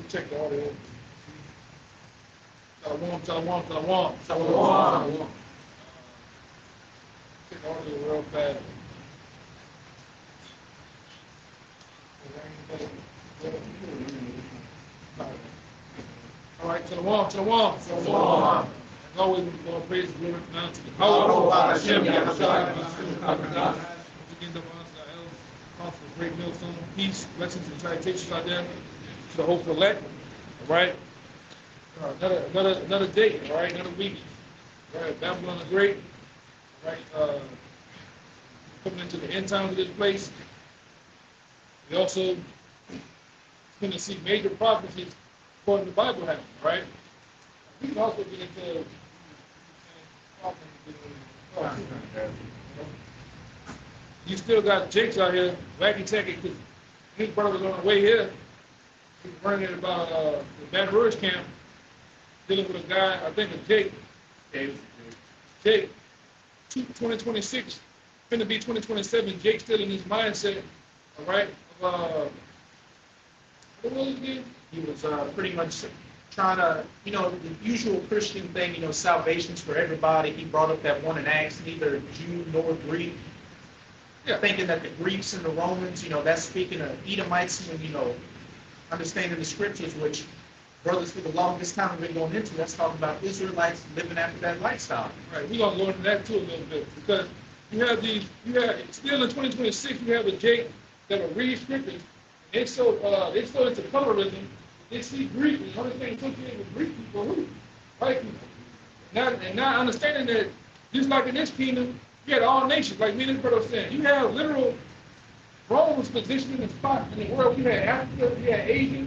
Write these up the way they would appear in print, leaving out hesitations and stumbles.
check the audio. Shalom, shalom, shalom. Shalom. Check the audio real fast. All right, shalom, shalom. Shalom. As always, we go praise the Lord now to the Hashem Again, Yahushua. the Apostle of Great Millstone, peace, blessings and salutations out there to the hopeful elect. All right, another day. All right, another week. All right, Babylon the Great. All right, coming into the end times of this place. We also going to see major prophecies according to the Bible happen. Right. We can also get into you still got Jakes out here, wacky tacky, because his brother was on the way here. He was learning about the Baton Rouge camp, dealing with a guy, I think it's Jake. Jake, 2026, finna be 2027. Jake still in his mindset, all right? What was it again? He was pretty much trying to, the usual Christian thing, salvation's for everybody. He brought up that one in Acts, neither Jew nor Greek. Yeah. Thinking that the Greeks and the Romans, that's speaking of Edomites and, understanding the scriptures, which brothers for the longest time have been going into. That's talking about Israelites living after that lifestyle. Right, we're going to go into that too a little bit, because still in 2026, you have a Jake that will read scriptures. They're so into colorism. They see Greek, and the only thing associated with Greek people, white people. Not understanding that, just like in this kingdom, you had all nations, like me and this brother was saying. You have literal Romans positioning the spot in the world. You had Africa, you had Asia,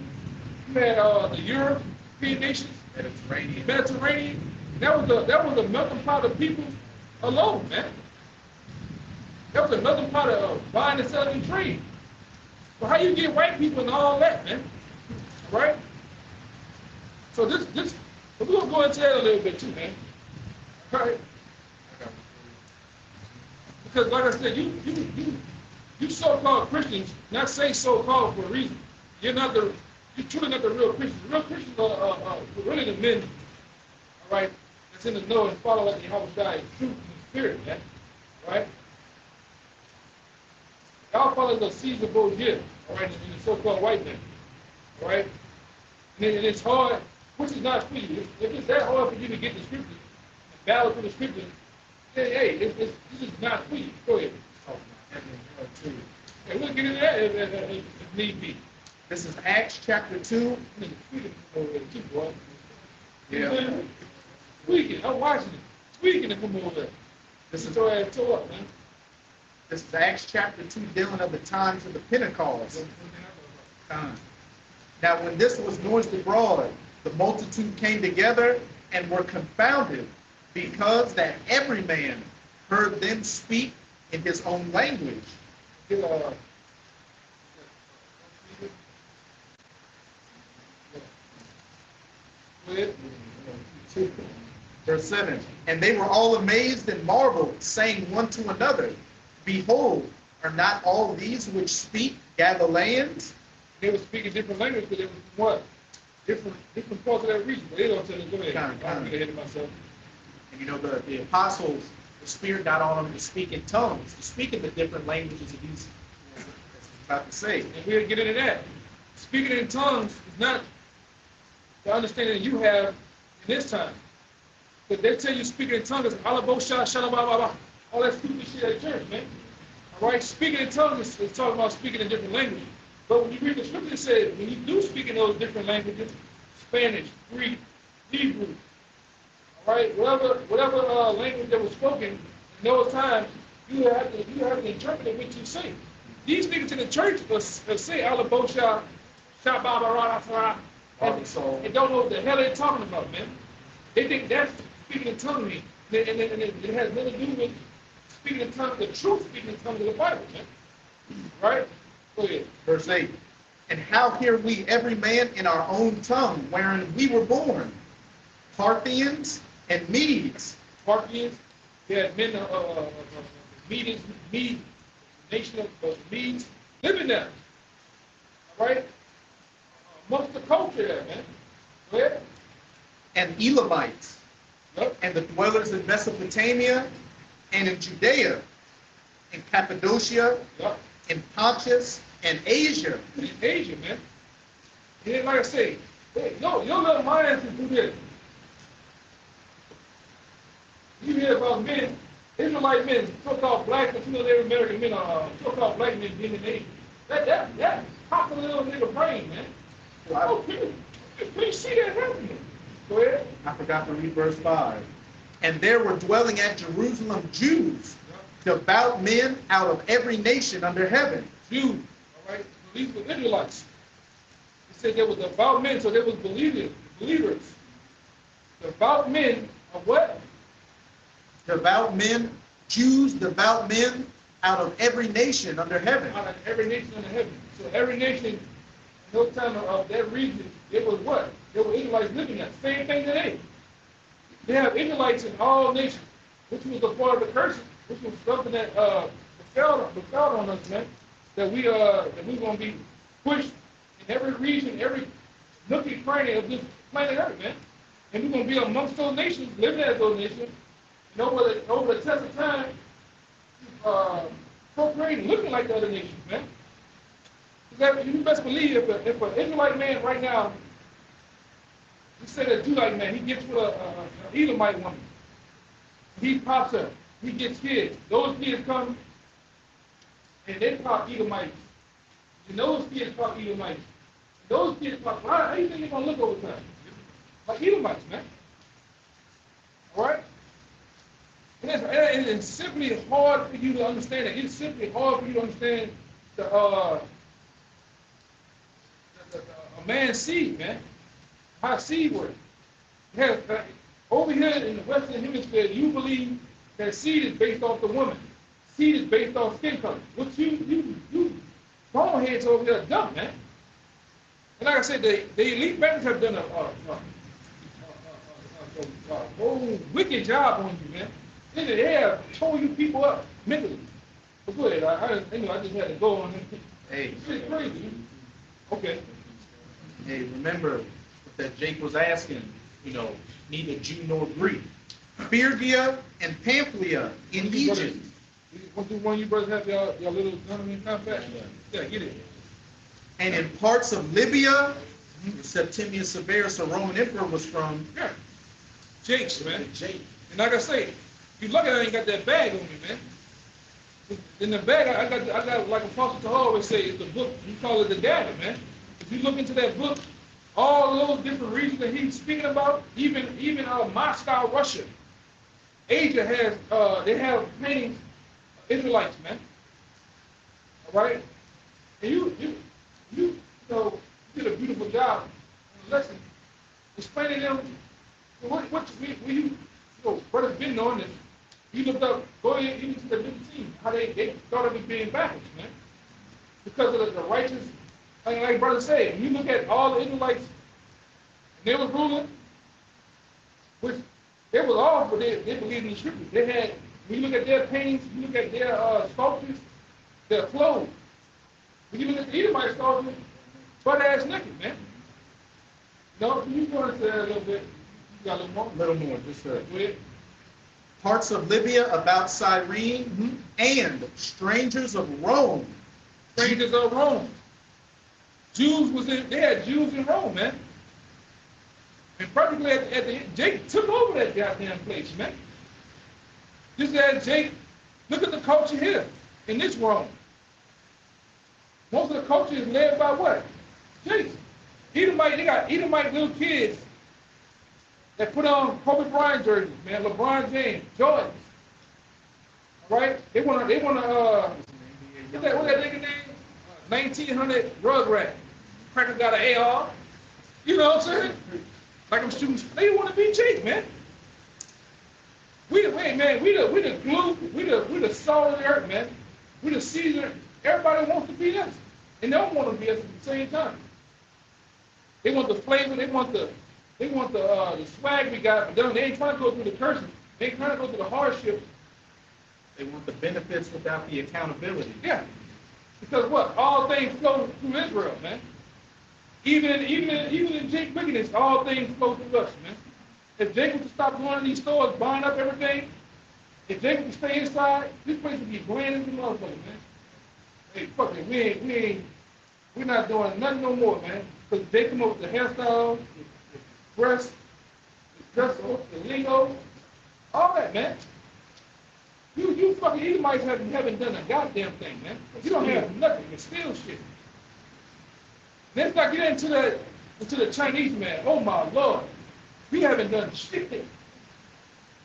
you had the European nations, Mediterranean. That was a melting pot of people alone, man. That was a melting pot of buying and selling and trade. So how you get white people and all that, man? Right? So we're gonna go into that a little bit too, man. All right? Because like I said, you so-called Christians not say so-called for a reason. You're truly not the real Christians. The real Christians are really the men, all right, that's in the know and follow like the Yahushua in truth and spirit, man. All right? Y'all follow the Caesar Borgia, all right, and the so-called white man. All right? And it's hard, which is not for you. If it's that hard for you to get the scriptures, and battle for the scriptures, then hey, this is not for you. Go ahead. Hey, we'll get into that if need be. This is Acts chapter 2. Yeah. Tweaking. I'm watching it. Tweaking to come over there. This is your ass tore up, man. This is Acts chapter 2, dealing of the times of the Pentecost. Now, when this was noised abroad, the multitude came together and were confounded, because that every man heard them speak in his own language. Verse 7, and they were all amazed and marveled, saying one to another, behold, are not all these which speak Galileans? They were speaking different languages, but they were from what? Different parts of that region. But they don't tell us, go ahead. I'm going to get ahead of myself. And the apostles, the Spirit got on them to speak in tongues, to speak in the different languages of these, as about to say. And we'll get into that. Speaking in tongues is not the understanding you have in this time. But they tell you speaking in tongues is alabosha, shalababa, all that stupid shit at church, man. All right? Speaking in tongues is talking about speaking in different languages. But when you read the scripture, it says when you do speak in those different languages, Spanish, Greek, Hebrew, all right, whatever language that was spoken in those times, you have to interpret it what you say. These niggas in the church will say alabosha, shababa, and don't know what the hell they're talking about, man. They think that's speaking in tongues, and it has nothing to do with speaking in tongues, the truth speaking in tongues of the Bible, man. Right? Go ahead. Verse 8. And how hear we every man in our own tongue, wherein we were born? Parthians and Medes. Parthians, they had men of Medes, nation of Medes living there. All right? Amongst the culture man. Go ahead. And Elamites, Yep. and the dwellers in Mesopotamia, and in Judea, in Cappadocia, Yep. in Pontus, and Asia. In Asia, man. And then, like I say, hey, yo, your little minds can do this. You hear about men, Israelite men, so-called black, but you know they're American men, so-called black men being in Asia. That pops a little nigga brain, man. Oh, can you see that happening? Go ahead. I forgot to read verse 5. And there were dwelling at Jerusalem Jews, devout men out of every nation under heaven. Jews, all right? These were Israelites. He said there was devout men, so there was believers. Devout men of what? Devout men, Jews, devout men out of every nation under heaven. Out of every nation under heaven. So every nation, in no time of that region, it was what? There were Israelites living there. Same thing today. They have Israelites in all nations, which was a part of the curse, which was something that befell on us, man. That we're gonna be pushed in every region, every nook and cranny of this planet Earth, man. And we're gonna be amongst those nations, living as those nations, and over the test of time, procreating, looking like the other nations, man. Because you best believe if an Israelite man right now, he said a Judite man, he gets with an Edomite woman, he pops up, he gets kids. Those kids come and they pop Edomites. And those kids pop Edomites. And those kids pop, how do you think they're going to look over time? Like Edomites, man. All right? And it's simply hard for you to understand it. It's simply hard for you to understand a man's seed, man. How seed works. Over here in the Western Hemisphere, you believe that seed is based off the woman. Seed is based off skin color. What you boneheads over here are dumb, man. And like I said, the elite members have done a whole wicked job on you, man. They have tore you people up mentally. But go ahead, I just had to go on this. Hey, It's crazy. Okay. hey, remember that Jake was asking, neither Jew nor Greek. Phrygia and Pamphylia in Egypt. One of you brothers have your little tournament compact? Yeah, get it. And in parts of Libya, Septimius Severus, a Roman emperor, was from. Yeah. Jakes, man. Jake. And like I say, you lucky I ain't got that bag on me, man. In the bag, I got like a Apostle Tahar always say, it's the book, you call it the data, man. If you look into that book, all those different regions that he's speaking about, even Moscow, Russia, Asia has, they have paintings of Israelites, man. All right? And you did a beautiful job in the lesson explaining them brothers been knowing this. You looked up, go ahead, even to the 15, how they thought of it being backwards, man. Because of the righteous, like brother said, when you look at all the Israelites, and they were ruling, which they was all, but they believed in the scriptures. They had, when you look at their paintings, you look at their sculptures, their clothes. When you look at the Edomite sculptures, butt ass naked, man. No, can you go into that a little bit? You got a little more? Just parts of Libya about Cyrene, and strangers of Rome. Strangers of Rome. They had Jews in Rome, man. And practically at the end, Jake took over that goddamn place, man. Just as Jake, look at the culture here in this Rome. Most of the culture is led by what? Jake. They got Edomite little kids that put on Kobe Bryant jerseys, man, LeBron James, Jordan. All right? They wanna what's that nigga name? 1900 Rugrat. Cracker got an AR. You know what I'm saying? Like I'm shooting. They want to be Jake, man. We the glue, we the salt of the earth, man. We the season. Everybody wants to be us. And they don't want to be us at the same time. They want the flavor, they want the swag we got, but they ain't trying to go through the curses. They ain't trying to go through the hardship. They want the benefits without the accountability. Yeah. Because what? All things flow through Israel, man. Even in Jake wickedness, all things flow through us, man. If Jacob would stop going to these stores, buying up everything, if Jacob would stay inside, this place would be bland as a motherfucker, man. Hey, fuck it, we're not doing nothing no more, man. Because they come up with the hairstyle, the dress, the dress up, the lingo, all that, man. You fucking Edomites haven't done a goddamn thing, man. You don't have nothing. You steal shit. Let's not get into the Chinese man. Oh my Lord. We haven't done shit.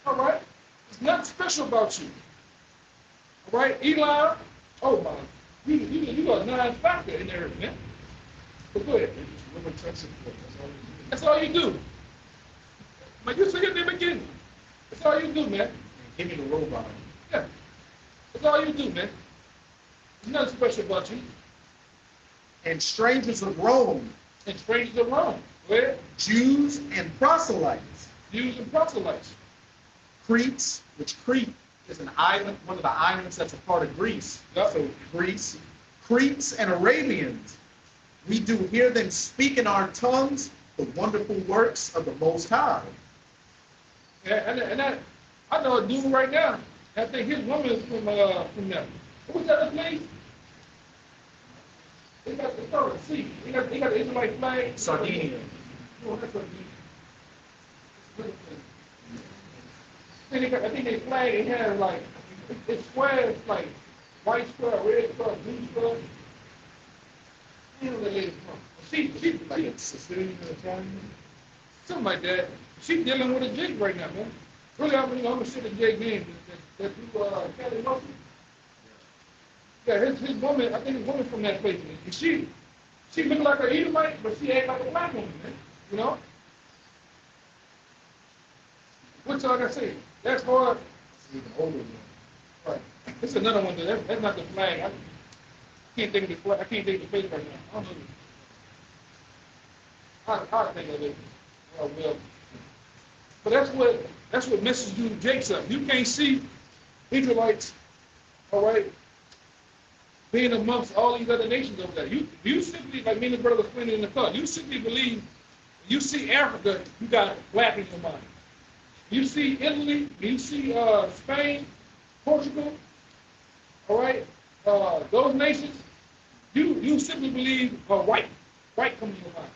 All right? There's nothing special about you. All right? Eli, oh my. You got a non-factor in there, man. But go ahead. That's all you do. Man, you see at the beginning. That's all you do, man. Give me the robot. Yeah. That's all you do, man. There's nothing special about you. And strangers of Rome. And strangers of Rome. Where? Jews and proselytes. Jews and proselytes. Cretes, which Crete is an island, one of the islands that's a part of Greece. Yep. So Greece, Cretes and Arabians. We do hear them speak in our tongues the wonderful works of the Most High. Yeah, and that, I know a dude right now. I think his woman is from them. What was that place? They got the start of the sea. They got the Israelite flag. Sardinia. Oh, that's Sardinia. I think they flag, it had like, it's squares, like white square, red square, blue square. You know where that lady from. She Like it's Sicilian or Italian? something like that. She dealing with a jig right now, man. Really, I'm gonna sit the jig name. That you, Kelly Wilson. Yeah, his woman, I think his woman from that place, man. And she look like an Edomite, but she act like a black woman, man. You know? What's all I gotta say? That's hard. It's even older than Right. This is another one. That's not the flag. I can't think of the flag. I can't think of the face right now. I don't know. I'll think of it. I will. But that's what messes you Jake's up. You can't see Israelites, all right, being amongst all these other nations over there. You simply, like me and the brother was playing in the car, you simply believe, you see Africa, you got black in your mind. You see Italy, you see Spain, Portugal, all right, those nations, you simply believe white coming in your mind,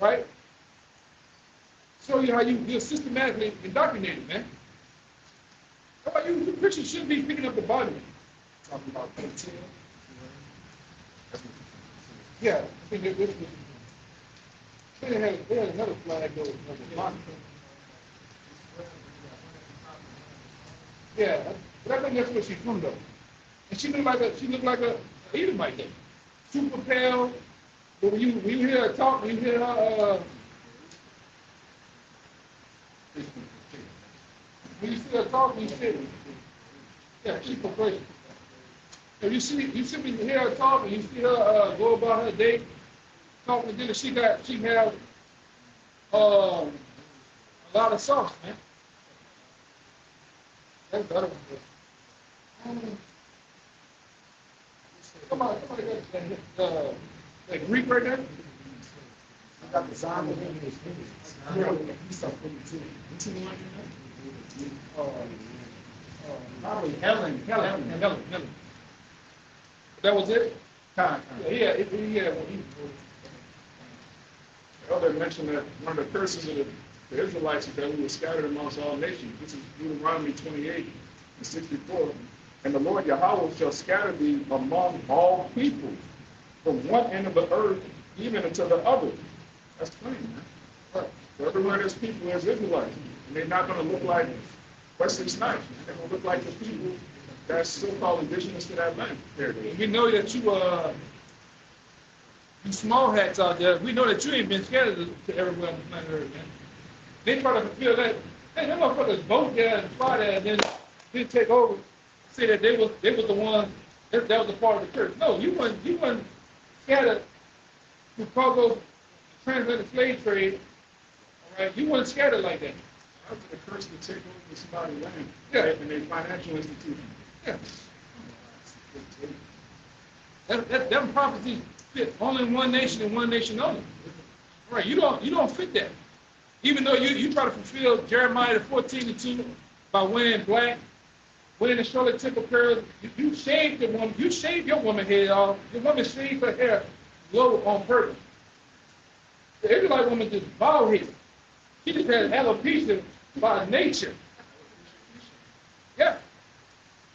all right? Show you how you're systematically indoctrinated, man. How about you Christians shouldn't be picking up the Bible. talking about Paytail. Yeah, I think this was, they had another flag though. Yeah, but I think that's where she's from though. And she looked like a Edomite though. Super pale. But when you hear her talk, when you hear her when you see her talk, you see, yeah, she's crazy. If you simply hear her talk and you see her go about her day, talking to dinner, she have a lot of sauce, man. That's the other one. Somebody got that Greek right there. I got the Zion in his fingers. He's so pretty too. Probably Helen. That was it? Kind. Yeah. Elder mentioned that one of the curses of the Israelites is that we were scattered amongst all nations. This is Deuteronomy 28 and 64. And the Lord Yahweh shall scatter thee among all people, from one end of the earth even unto the other. That's plain, man. Right. So everywhere there's people, there's Israelites. And they're not going to look like Wesley Snipes. They're going to look like the people that's so-called indigenous to that land. There it is. We know that you small hats out there, we know that you ain't been scattered to everywhere on the planet Earth, man. They try to fulfill that. Hey, them motherfuckers vote there and fly there and then take over, say that they was the ones, that was a part of the church. No, you wasn't scattered through cargo, transatlantic slave trade, all right? You wasn't scattered like that. That's the curse to take over somebody's land. Yeah. And their financial institution. Yeah. Them prophecies fit only in one nation and one nation only. All right, you don't fit that. Even though you try to fulfill Jeremiah 14:2 by wearing black, wearing the Charlotte Temple curls, you shaved the woman, you shaved your woman head off. The woman shaved her hair low on purpose. The Israelite woman just bald headed. She just had alopecia by nature. Yeah.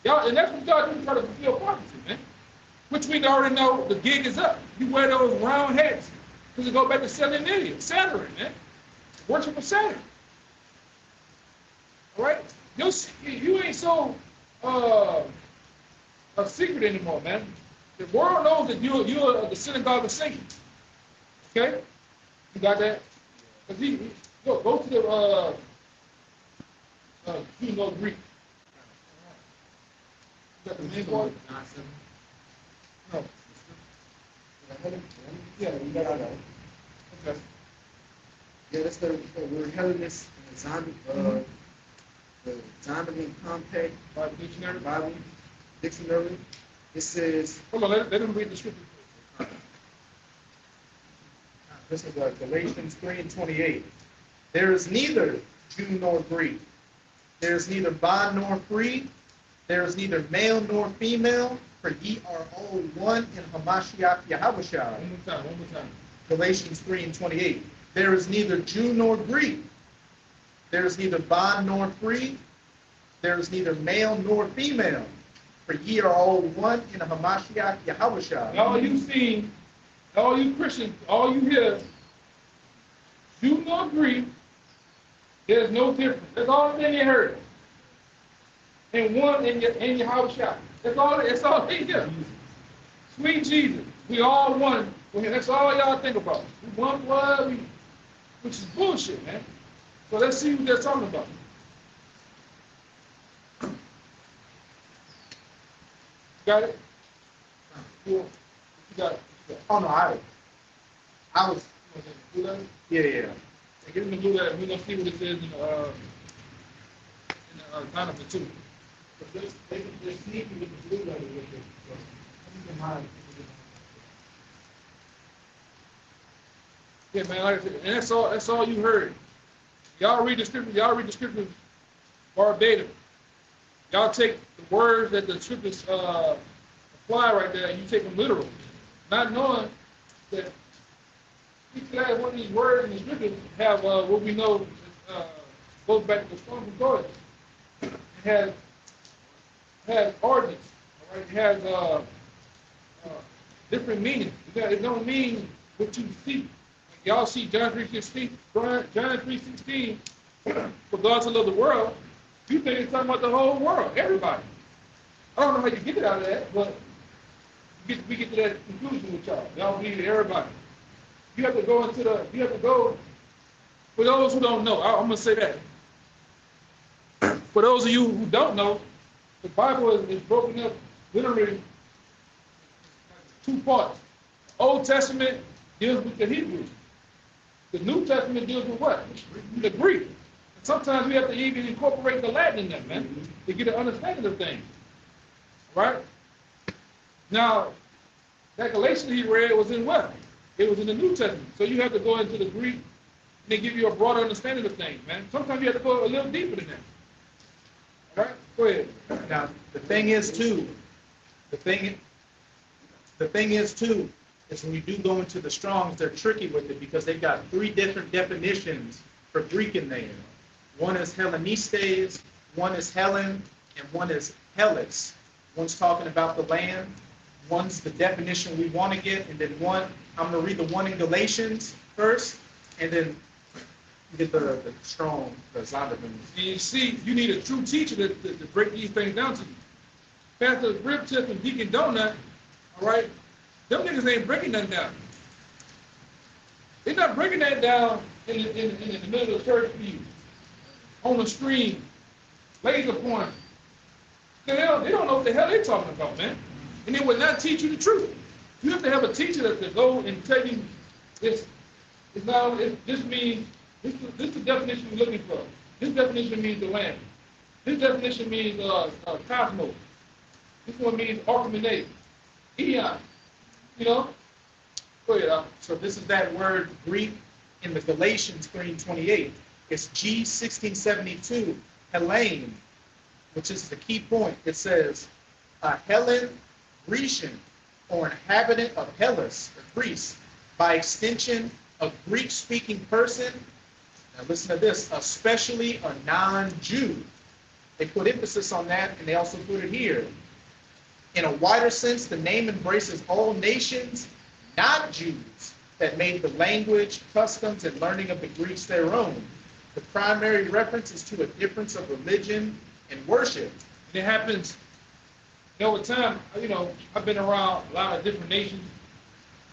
Y'all, and that's what y'all do, try to fulfill prophecy, man. Which we already know the gig is up. You wear those round hats because it go back to Saturn, man. Worship of Saturn. All right? You ain't so a secret anymore, man. The world knows that you're the synagogue of Satan. Okay? You got that? Go to the you know Greek. You got the main one? No. Yeah, we got that. Okay. Yeah, that's the word Hellenist and the Zondervan Compact Bible Dictionary. It says, hold on, let him read the scripture. This is Galatians 3:28. There is neither Jew nor Greek. There is neither bond nor free. There is neither male nor female, for ye are all one in Hamashiach Yahushua. One more time. Galatians 3:28. There is neither Jew nor Greek. There is neither bond nor free. There is neither male nor female, for ye are all one in Hamashiach Yahushua. All you see, all you Christians, all you hear, Jew nor Greek, there's no difference. That's all that you heard. And one in your house shop. That's all they hear. Sweet Jesus. We all one. That's all y'all think about. We one blood, which is bullshit, man. So let's see what they're talking about. Got it? You got it. Oh no, I was. Yeah. Give him the blue letter. We're gonna see what it says in Donovan too. they're sneaky with the blue letter with it. So, Yeah, man. Like I said, and that's all you heard. Y'all read the scriptures verbatim. Y'all take the words that the scriptures apply right there, and you take them literal, not knowing that each and every one of these words in the scriptures have what we know goes back to the Strong's Concordance. It has origins, all right? It has different meanings. It don't mean what you see. Y'all see John 3:16. John 3:16. For God to love the world, you think it's talking about the whole world, everybody. I don't know how you get it out of that, but we get to that conclusion with y'all. Y'all believe it, everybody. You have to go for those who don't know, I'm gonna say that. For those of you who don't know, the Bible is broken up literally two parts. The Old Testament deals with the Hebrew. The New Testament deals with what? The Greek. And sometimes we have to even incorporate the Latin in that, man, to get an understanding of things. Right? Now, that Galatians he read was in what? It was in the New Testament. So you have to go into the Greek and they give you a broader understanding of things, man. Sometimes you have to go a little deeper than that. All right? Go ahead. Now, the thing is too, is when you do go into the Strongs, they're tricky with it because they've got three different definitions for Greek in there. One is Hellenistes, one is Helen, and one is Hellas. One's talking about the land, one's the definition we want to get, and then one, I'm going to read the one in Galatians first, and then get the Strong, the Zondervan. And you see, you need a true teacher to break these things down to you. Pastor Rip Tip and Deacon Donut, all right, them niggas ain't breaking nothing down. They're not breaking that down in the middle of the church for you, on the screen, laser pointing. They don't know what the hell they're talking about, man. And they would not teach you the truth. You have to have a teacher that go and tell you this. This means this is the definition we're looking for. This definition means the land. This definition means cosmos. This one means Archimedes, eon. You know? Go ahead, So this is that word Greek in the Galatians 3:28. It's G1672, Hellene, which is the key point. It says, a Hellen, Grecian, or inhabitant of Hellas, or Greece, by extension, a Greek-speaking person. Now listen to this, especially a non-Jew. They put emphasis on that, and they also put it here. In a wider sense, the name embraces all nations, not Jews, that made the language, customs, and learning of the Greeks their own. The primary reference is to a difference of religion and worship. And it happens, you know, with time, you know, I've been around a lot of different nations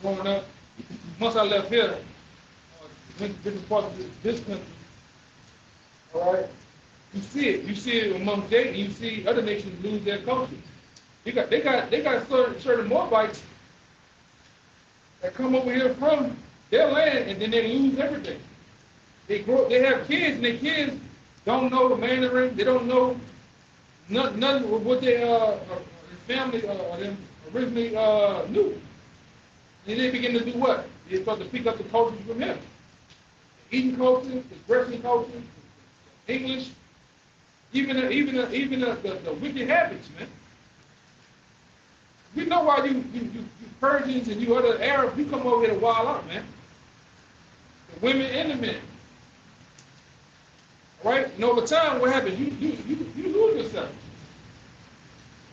growing up. Once I left here, went to different parts of this country, all right, you see it. You see it among Jake, you see other nations lose their culture. They got certain Moabites that come over here from their land, and then they lose everything. They have kids, and their kids don't know the Mandarin. They don't know none of what their family them originally knew. And they begin to do what? They start to pick up the cultures from him. The eating culture, the dressing culture, English, even the wicked habits, man. We know why you Persians and you other Arabs, you come over here to wild out, man. The women and the men. All right? And over time, what happens? You lose yourself.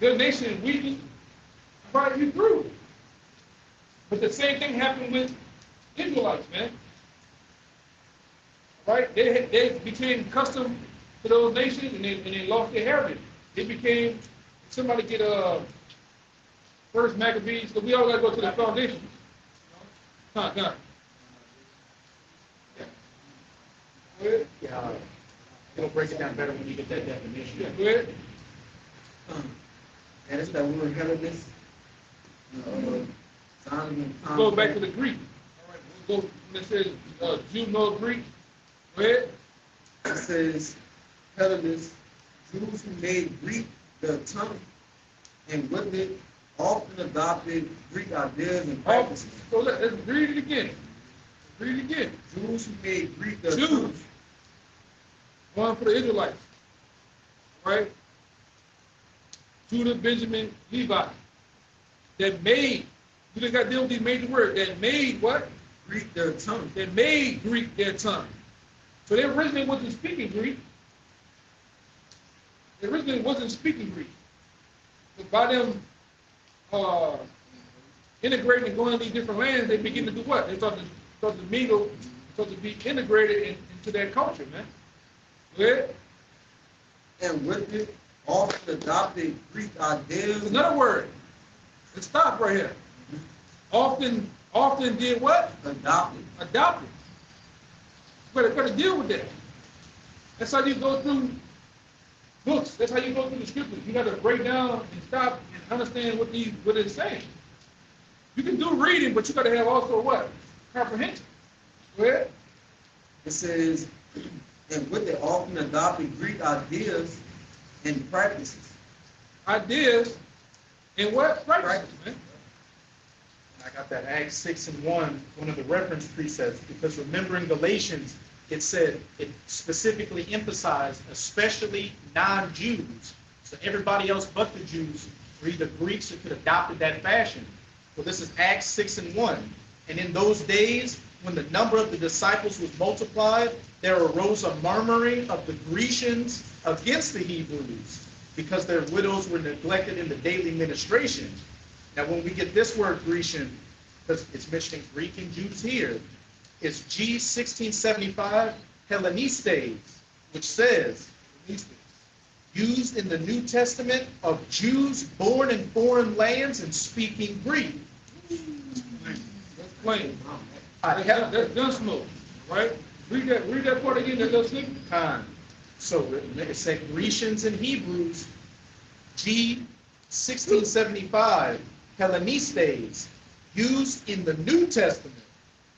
Your nation weakens, right? You through. But the same thing happened with Israelites, man. Right? They became accustomed to those nations, and they lost their heritage. They became, somebody get First Maccabees, so we all got to go to the foundation. Come on. Yeah, it'll break it down better when you get that definition. Yeah, go ahead. And it's that word Hellenes. Go back to the Greek. All right, we'll go when it says Jew no Greek. Go ahead. It says Hellenes, Jews who made Greek their tongue, and with it often adopted Greek ideas and practices. So let's read it again. Read it again. Jews who made Greek their Jews. tongue. One for the Israelites. Right? Judah, Benjamin, Levi. That made, you just got to deal with these major words. That made what? Greek their tongue. That made Greek their tongue. So they originally wasn't speaking Greek. They originally wasn't speaking Greek. But by them integrating and going to these different lands, they begin to do what? They start to mingle, start to be integrated into their culture, man. Go ahead. And with it often adopted Greek ideas. Another word. Let's stop right here. Often did what? Adopted. Adopted. You better deal with that. That's how you go through books. That's how you go through the scriptures. You got to break down and stop and understand what it's saying. You can do reading, but you got to have also what? Comprehension. Go ahead. It says, and with it often adopted Greek ideas and practices. Ideas and what? Practices, man. I got that Acts 6:1, one of the reference precepts, because remembering Galatians, it said, it specifically emphasized, especially non-Jews. So everybody else but the Jews were either Greeks or could have adopted that fashion. Well, this is Acts 6:1. And in those days, when the number of the disciples was multiplied, there arose a murmuring of the Grecians against the Hebrews, because their widows were neglected in the daily ministration. Now, when we get this word Grecian, because it's mentioning Greek and Jews here, it's G1675 Hellenistes, which says, used in the New Testament of Jews born in foreign lands and speaking Greek. That's plain. That's That's gun smoke, right? Read that part again, that little snippet. So it said Grecians and Hebrews, G1675 Hellenistes, used in the New Testament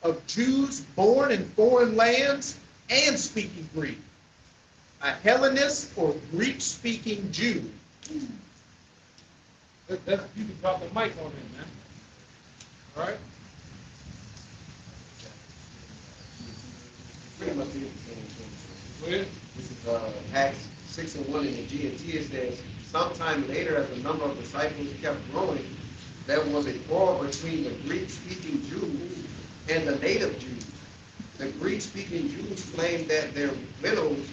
of Jews born in foreign lands and speaking Greek. A Hellenist or Greek-speaking Jew. You can drop the mic on him, man. All right? Pretty much is the same thing. Go ahead. This is Acts 6:1 in the GNT. It says, sometime later, as the number of disciples kept growing, there was a quarrel between the Greek-speaking Jews and the native Jews. The Greek-speaking Jews claimed that their widows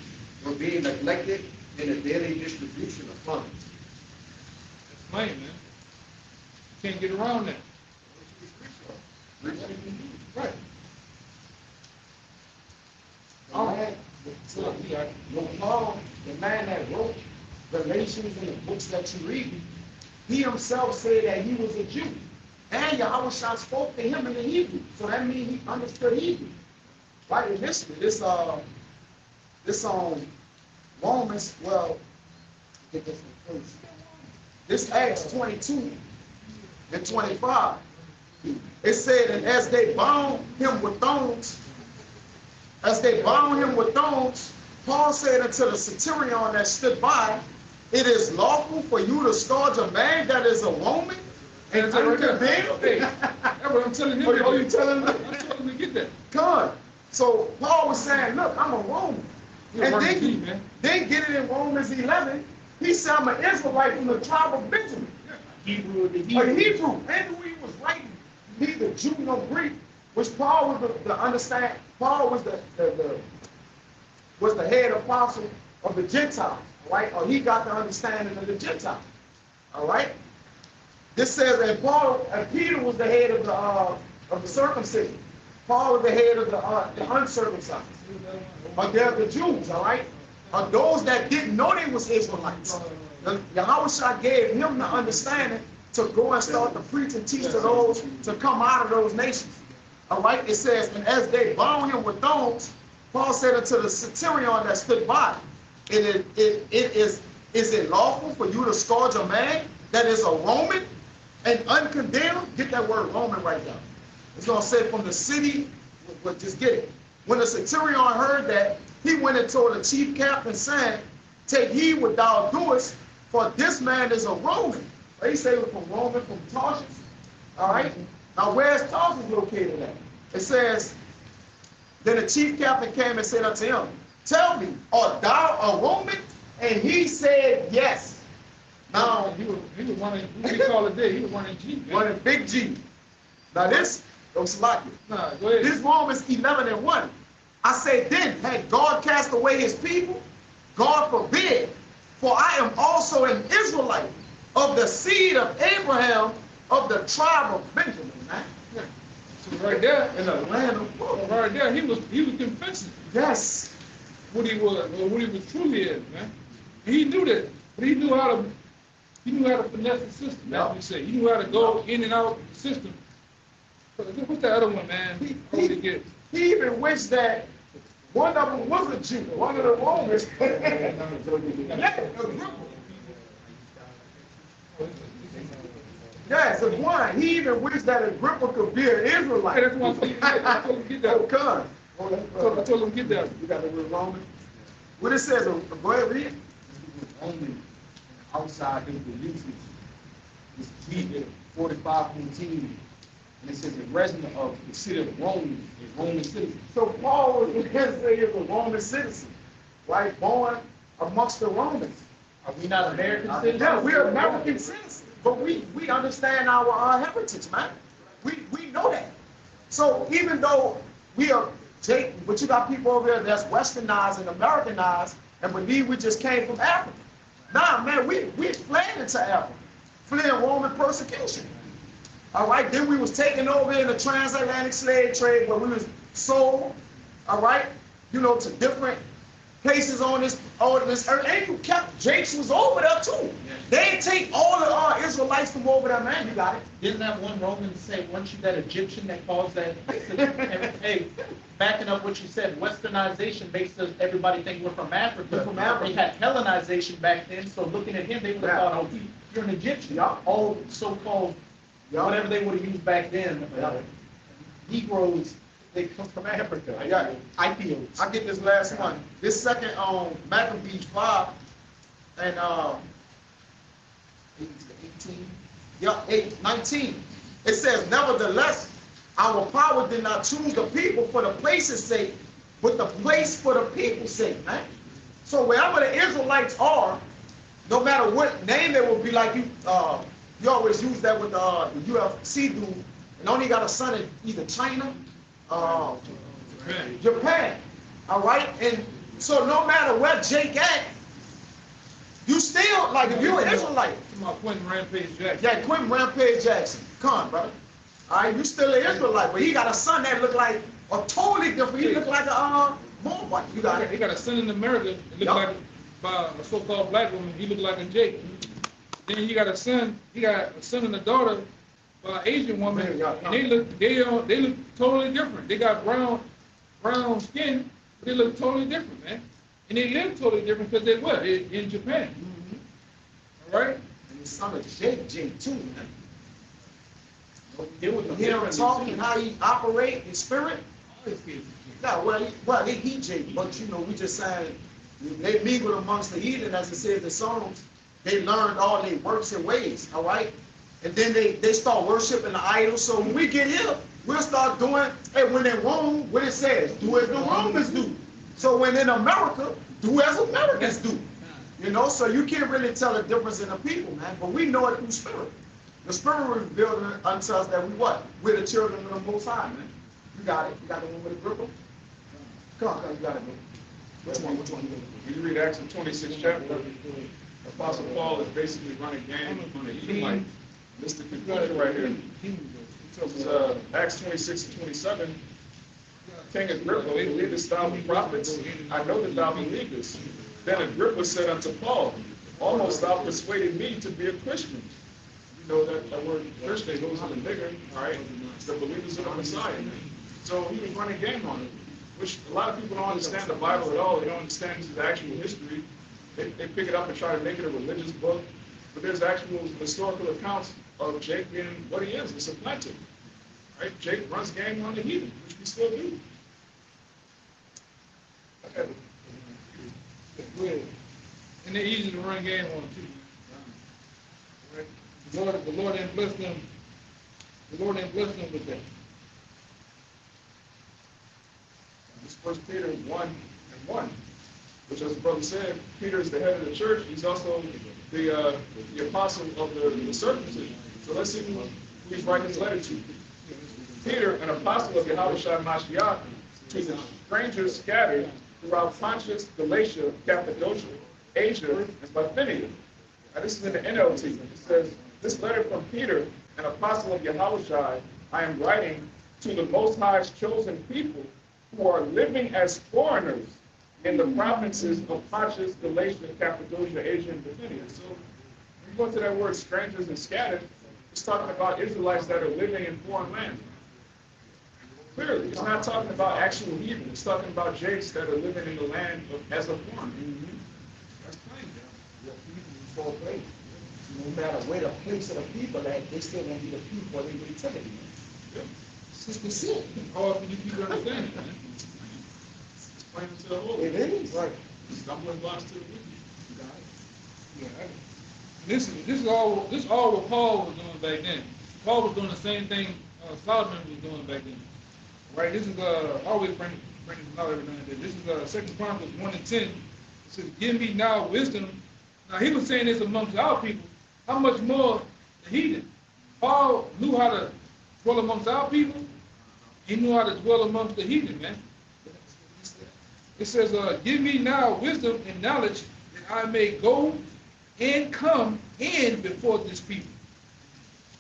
were being neglected in the daily distribution of funds. That's plain, man. You can't get around that. Right. When Paul, the man that wrote Galatians and the books that you read, he himself said that he was a Jew. And Yahweh spoke to him in the Hebrew. So that means he understood Hebrew. Right initially, this Romans, well, get this one first. This Acts 22 and 25. It said, and as they bound him with thongs, Paul said unto the centurion that stood by, it is lawful for you to scourge a man that is a Roman and uncondemned. Hey, that's what I'm telling him. Oh, you telling me? I'm telling him to get that. Come. So Paul was saying, look, I'm a Roman. You're And running deep, man. then get it in Romans 11. He said, I'm an Israelite from the tribe of Benjamin. Hebrew, the A Hebrew. Hebrew. And who he was writing, neither Jew nor Greek, which Paul was the understand. Paul was the head apostle of the Gentiles, right? Or he got the understanding of the Gentiles, all right? This says that Peter was the head of the circumcision. Paul was the head of the uncircumcised. But they're the Jews, all right? Or those that didn't know they was Israelites. Yahweh gave him the understanding to go and start to preach and teach to those to come out of those nations. All right, it says, and as they bound him with thongs, Paul said unto the centurion that stood by, is it lawful for you to scourge a man that is a Roman and uncondemned? Get that word Roman right now. It's going to say from the city, but just get it. When the centurion heard that, he went and told the chief captain, saying, take heed what thou doest, for this man is a Roman. They say from Roman, from Tarshish. All right? Now, where's Tarshish located at? It says, then the chief captain came and said unto him, tell me, art thou a Roman? And he said, yes. Now, He was running, we call it there, he was running G, man. one in big G. Now this, don't like it. Nah, go ahead. This Romans 11:1. I say then, had God cast away his people? God forbid. For I am also an Israelite of the seed of Abraham of the tribe of Benjamin. Man. So right there, In the land of so right there, he was confessing yes. what he was, or what he was truly is, man. And he knew that, but he knew how to finesse the system. That's what he said. He knew how to go in and out the system. What's the other one, man? He even wished that one of them was a Jew, one of the Romans. Yes, it's one. He even wished that Agrippa could be an Israelite. Hey, that's what I told him to get that. Oh, come. I told him to get that. You got the word Roman? What it says, go ahead, read it. Roman outside his beliefs is G 45:14. And it says a resident of the city of Rome, a Roman citizen. So Paul was say he was a Roman citizen, right? Born amongst the Romans. Are we not American citizens? Yeah, we're American citizens, but we understand our heritage, man. We know that. So even though we are, Jake, but you got people over there that's westernized and Americanized and believe we just came from Africa. Nah, man, we fled into Africa, fleeing Roman persecution. All right, then we was taken over in the transatlantic slave trade where we was sold, all right, you know, to different places on this earth. And you kept, Jakes was over there too. They ain't take all the Israelites from over there, man. You got it. Didn't that one Roman say, once you that Egyptian that caused that? Hey, backing up what you said, westernization makes us, everybody think we're from Africa. We're from Africa. They had Hellenization back then, so looking at him, they would have thought, oh, you're an Egyptian. Yeah. All so-called, Yeah. whatever they would have used back then. Yeah. Negroes, they come from Africa. I got it. IPOs. I get this last one. This second Maccabees 5 and 18. Yeah, 19. It says, nevertheless, our power did not choose the people for the place's sake, but the place for the people's sake, man. So wherever the Israelites are, no matter what name they will be, like you always use that with the UFC dude, and only got a son in either China, Japan, all right? And so no matter where Jake at, you still, like if you're an Israelite. My Quentin Rampage Jackson. Yeah, Quentin Rampage Jackson. Come on, brother. All right, you still an Israelite, but he got a son that look like a totally different. He look like a Moabite. You got it. He got a son in America that look like by a so-called black woman. He look like a Jake. Then he got a son. He got a son and a daughter by an Asian woman, and they look totally different. They got brown skin, but they look totally different, man. And they live totally different because they what? In Japan. All right. And the son of Jake too, man. It was You hear him talking, how he operate in spirit. Yeah, well, he Jake, but you know, we just saying they mingled amongst the heathen, as it says in the Psalms. They learned all their works and ways, all right? And then they start worshiping the idols. So when we get here, we'll start doing, hey, when in Rome, what it says, do as the Romans do. So when in America, do as Americans do. You know, so you can't really tell the difference in the people, man. But we know it through spirit. The spirit revealed unto us that we what? We're the children of the Most High, man. You got it. You got the one with the gripper? Come on, you got it, man. Which one? When you read Acts 26 chapter, Apostle Paul is basically running game on the Edomite. This is the conclusion right here. So Acts 26 and 27, King Agrippa, believest thou the prophets? I know that thou believest. Then Agrippa said unto Paul, almost thou persuaded me to be a Christian. You know that word Christian goes in the nigger, all right? The believers in the Messiah. So he was running game on it, which a lot of people don't understand the Bible at all. They don't understand the actual history. They pick it up and try to make it a religious book. But there's actual historical accounts of Jake being what he is, a supplanter. Right? Jake runs game on the heathen, which we still do. Okay. And they're easy to run game on too. Right? The Lord didn't bless them. The Lord didn't bless them with that. This First Peter 1:1, which, as the brother said, Peter is the head of the church. He's also the apostle of the circumcision. So let's see who he's writing his letter to. Peter, an apostle of Yahweh Shai Mashiach, to the strangers scattered throughout Pontus, Galatia, Cappadocia, Asia, and Bithynia. Now this is in the NLT. It says, this letter from Peter, an apostle of Yahweh Shai, I am writing to the Most High's chosen people who are living as foreigners in the provinces of Pontus, Galatia, Cappadocia, Asia, and Bithynia. So when you go to that word strangers and scattered, it's talking about Israelites that are living in foreign lands. Clearly, it's not talking about actual heathen. It's talking about Jakes that are living in the land as a foreigner. That's plain. For place. No matter where the place of the people at, they still gonna be the people they be telling you. Yeah. It's just the sin. How often you keep understanding, man? It's plain to the whole. It is. Right. Stumbling blocks to the wicked. Yeah. This is all what Paul was doing back then. Paul was doing the same thing Solomon was doing back then. Right? This is always bring this out every now and then. This is 2 Chronicles 1:10. It says, "Give me now wisdom." Now he was saying this amongst our people. How much more the heathen? Paul knew how to dwell amongst our people. He knew how to dwell amongst the heathen, man. It says, "Give me now wisdom and knowledge, that I may go and come in before this people."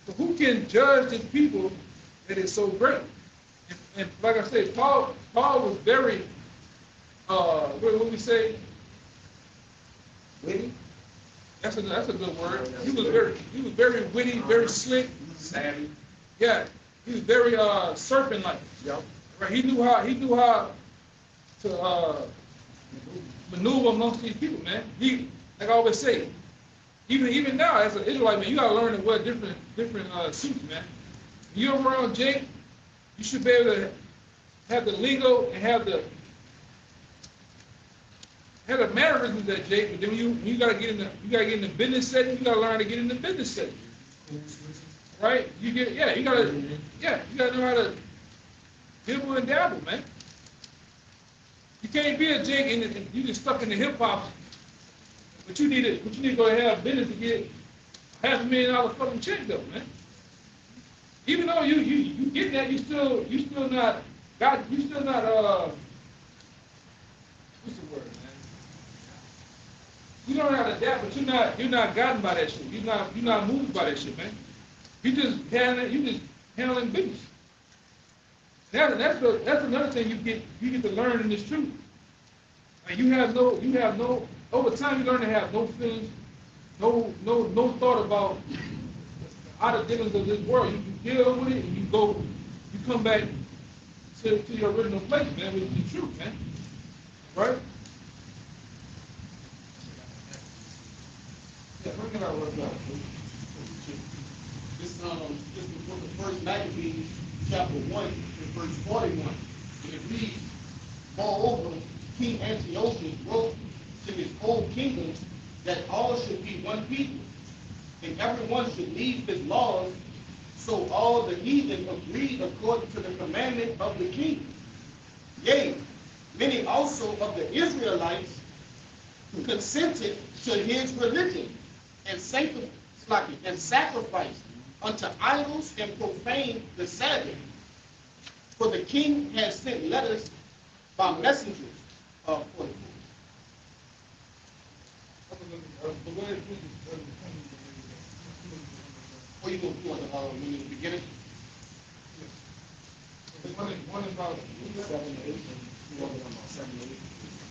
So who can judge this people that is so great? And like I said, Paul was very, what do we say? Witty? That's a good word. He was very witty, very slick, Savvy. Yeah, he was very serpent-like. Yep. Right? He knew how to maneuver amongst these people, man. He, like I always say, even now as an Israelite, man, you gotta learn to wear different suits, man. When you're around Jake, you should be able to have the lingo and have the mannerisms that Jake. But then you gotta get in the business setting. You gotta learn to get in the business setting. right? You get, yeah, you gotta know how to dibble and dabble, man. You can't be a Jake and you just stuck in the hip hop, but you need to go and have business to get $500,000 fucking check though, man. Even though you get that, you still not what's the word, man? You don't know how to adapt, but you're not gotten by that shit. You're not moved by that shit, man. You just handling business. That's another thing you get to learn in this truth. And you have no over time you learn to have no feelings, no thought about how the dealings of this world. You deal with it and you come back to your original place, man, with the truth, man. Right? Yeah, bring it out right now. This is the book of First Maccabees, chapter 1, and verse 41. And it reads, moreover, King Antiochus wrote to his whole kingdom that all should be one people, and everyone should leave his laws. So all the heathen agreed according to the commandment of the king. Yea, many also of the Israelites consented to his religion and sacrificed unto idols and profaned the Sabbath. For the king had sent letters by messengers. 44. Or you going to put in the beginning? One about 7 to 8. You want to know about 7 to 8?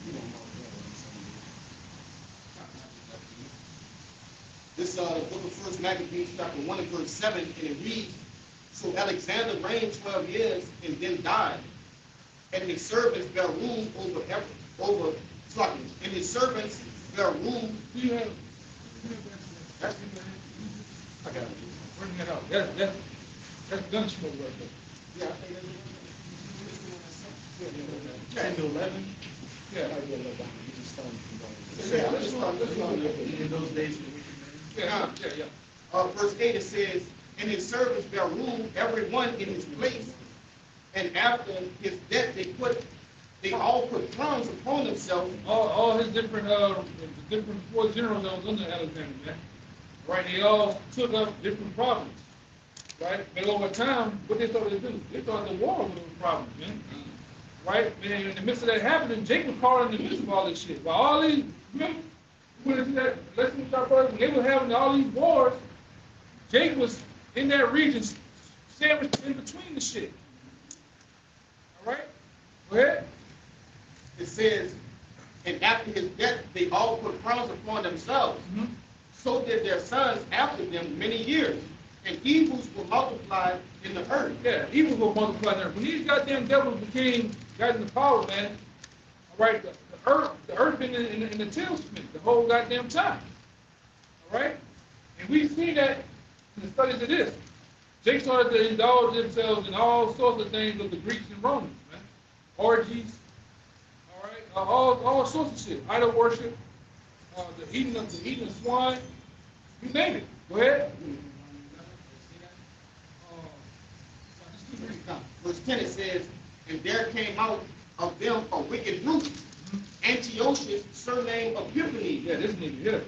You don't know. This book of First Maccabees, chapter 1 and verse 7, and it reads, so Alexander reigned 12 years and then died, and his servants bare rule and his servants bare rule. I got it. bring that out. That's gun smoke right there. Yeah, I think that's 10 to 11. Yeah. In those days, Yeah. Verse 8, it says, and his servants bare rule, every one in his place. And after his death, they all put crowns upon themselves. All his different four generals that was under Alexander, man. Right? They all took up different problems. Right? But over time, what they thought they'd do? They thought the war was a problem, man. Right? And in the midst of that happening, Jake was caught in the midst of all this shit. While all these, remember, when they were having all these wars, Jake was in that region, sandwiched in between the shit. All right? Go ahead. It says, and after his death, they all put crowns upon themselves. Mm-hmm. So did their sons after them many years. And evils were multiplied in the earth. Yeah, evil will multiply there. When these goddamn devils got in the power, man, all right, the earth been in the tailspin the whole goddamn time. All right? And we see that in the studies of this. They started to indulge themselves in all sorts of things of the Greeks and Romans, man. Orgies, all right, all sorts of shit. Idol worship, the eating of swine, you name it. Go ahead. Verse 10, it says, and there came out of them a wicked root, Antiochus, surnamed Epiphanes. Yeah, this nigga here.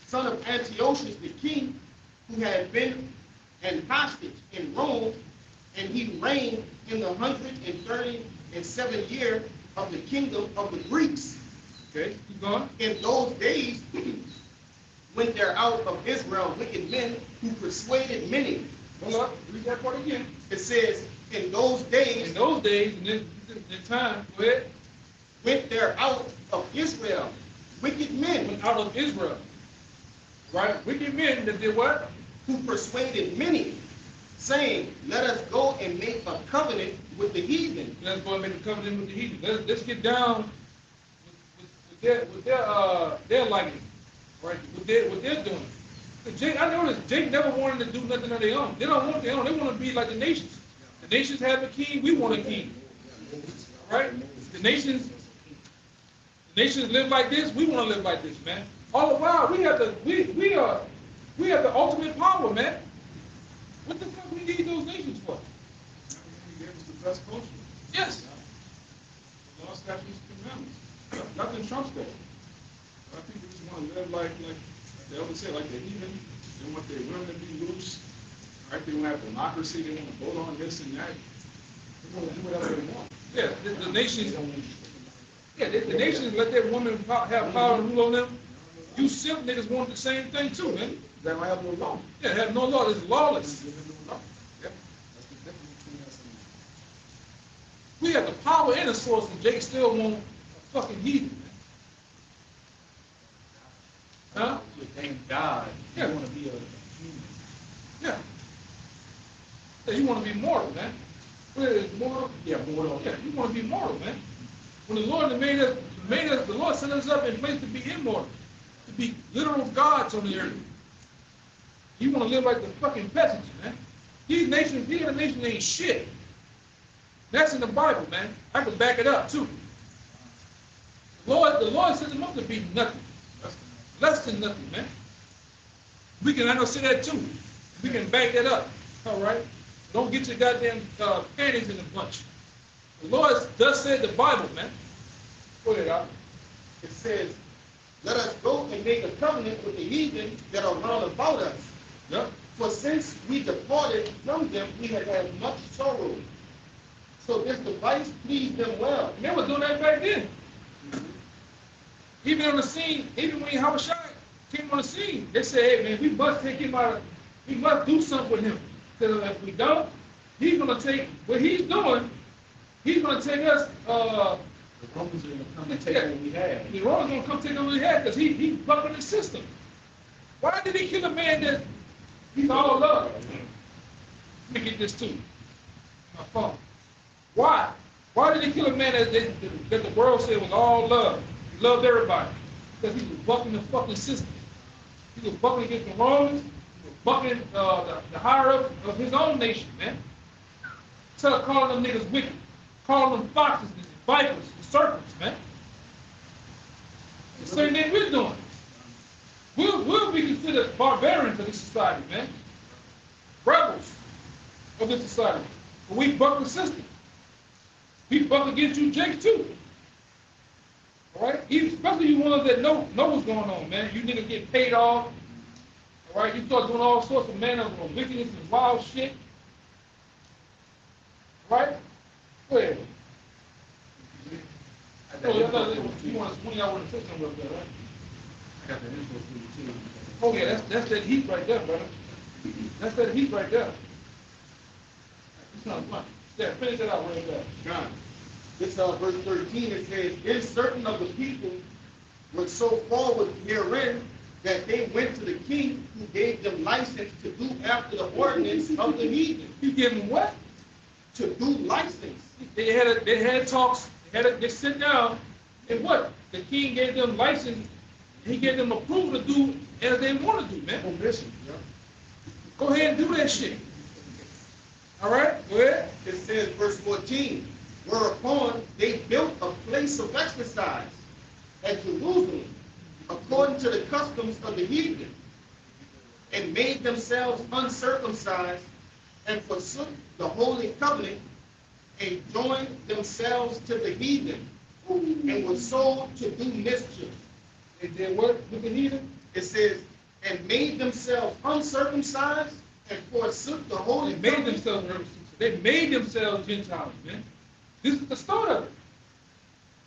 Son of Antiochus the king, who had been an hostage in Rome, and he reigned in the 137th year of the kingdom of the Greeks. Okay, keep going. In those days went there out of Israel wicked men who persuaded many. Hold up, read that part again. It says, in those days, in this time, go ahead. Went there out of Israel wicked men. Went out of Israel. Right? Wicked men that did what? Who persuaded many, saying, let us go and make a covenant with the heathen. Let's go and make a covenant with the heathen. Let's get down with their liking, right? What they're doing. Jake, I noticed Jake never wanted to do nothing on their own. They don't want their own. They want to be like the nations. The nations have a king. We want a king. Right? The nations live like this. We want to live like this, man. All the while, we are the ultimate power, man. What the fuck we need those nations for? He gave us the best culture. Yes. The law, statutes, commandments. Nothing trumps that. A lot of people just want to live like they always say, like the heathen. They want their women to be loose. Right? They want to have democracy. They want to vote on this and that. They want to do whatever they want. Yeah, the nations. Yeah, the nations let that woman have power and rule on them. You simp niggas want the same thing too, man. They don't have no law. Yeah, have no law. It's lawless. Yep. That's the difference between us and them. We have the power and the source, and Jake still want a fucking heathen, man. Huh? You're a damn God. You Yeah. want to be a human. Yeah. Yeah, you want to be mortal, man. What is it, mortal? Yeah, mortal. Yeah, you want to be mortal, man. When the Lord made us, the Lord set us up in place to be immortal, to be literal gods on the earth. You want to live like the fucking peasants, man. These other nations ain't shit. That's in the Bible, man. I can back it up too. The Lord set them up to be nothing. Less than nothing, man. I know say that too. We can back that up. All right? Don't get your goddamn panties in a bunch. The Lord does say the Bible, man. Go ahead, Al. It says, let us go and make a covenant with the heathen that are round about us. Yep. For since we departed from them, we have had much sorrow. So this device pleased them well. And they were doing that back then. Even on the scene, even when Yahushua came on the scene, they said, hey man, we must take him out, we must do something with him. Because if we don't, he's gonna take what he's doing, he's gonna take us The Romans are going to come and take what we have. the Romans gonna come take over his head because he's bucking the system. Why did he kill a man that he's all love? Let me get this too. My phone. Why? Why did he kill a man that the world said was all love? He loved everybody. Because he was bucking the fucking system. He was bucking against the Romans. He was bucking the higher up of his own nation, man. So calling them niggas wicked. Calling them foxes and vipers and serpents, man. The same thing we're doing. We'll be considered barbarians of this society, man. Rebels of this society. But we buck the system. We buck against you, Jake, too. All right? Especially you ones that know what's going on, man. You niggas get paid off. All right? You start doing all sorts of manner of wickedness and wild shit. All right? Go ahead. Oh, you want to say something about that, right? I got the info for you too. Oh yeah, that's that heat right there, brother. That's that heat right there. It's not fun. Yeah, finish it out right there. God. This verse 13, it says, and certain of the people were so forward herein that they went to the king who gave them license to do after the ordinance of the heathen. You give them what? To do license. They had talks. They sit down, and what? The king gave them license. He gave them approval to do as they want to do, man. Permission. Yeah. Go ahead and do that shit. All right, go ahead. It says, verse 14, whereupon they built a place of exercise at Jerusalem, according to the customs of the heathen, and made themselves uncircumcised, and forsook the holy covenant, and joined themselves to the heathen, and were sold to do mischief. They did what with the heathen? It says, and made themselves uncircumcised, and forsook the holy They made covenant. themselves. They made themselves Gentiles, man. This is the start of it.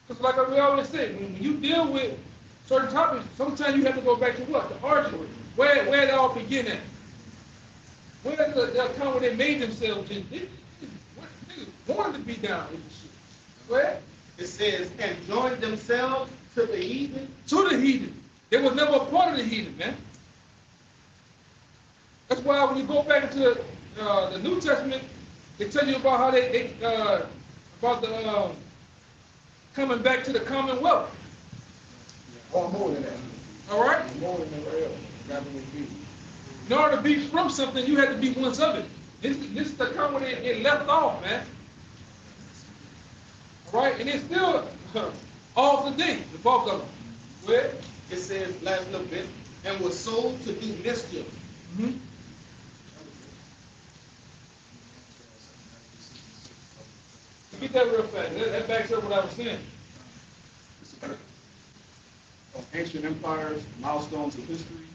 Because like we always say, when you deal with certain topics, sometimes you have to go back to what? The origin. Where it all begin at? Where the account where they made themselves Gentiles? Niggas wanted to be down with this shit. Where? It says, and joined themselves to the heathen. To the heathen. They was never a part of the heathen, man. That's why when you go back into the New Testament, they tell you about how they about the coming back to the Commonwealth. Or more than that. All right. More than everywhere else. That's what it be. In order to be from something, you had to be once of it. This is the kind where it left off, man. All right, and it's still all today, the bulk of them. Where? It says, last little bit, and was sold to do mischief. Mm-hmm. Get that real fast. That backs up what I was saying. Of ancient empires, milestones of history.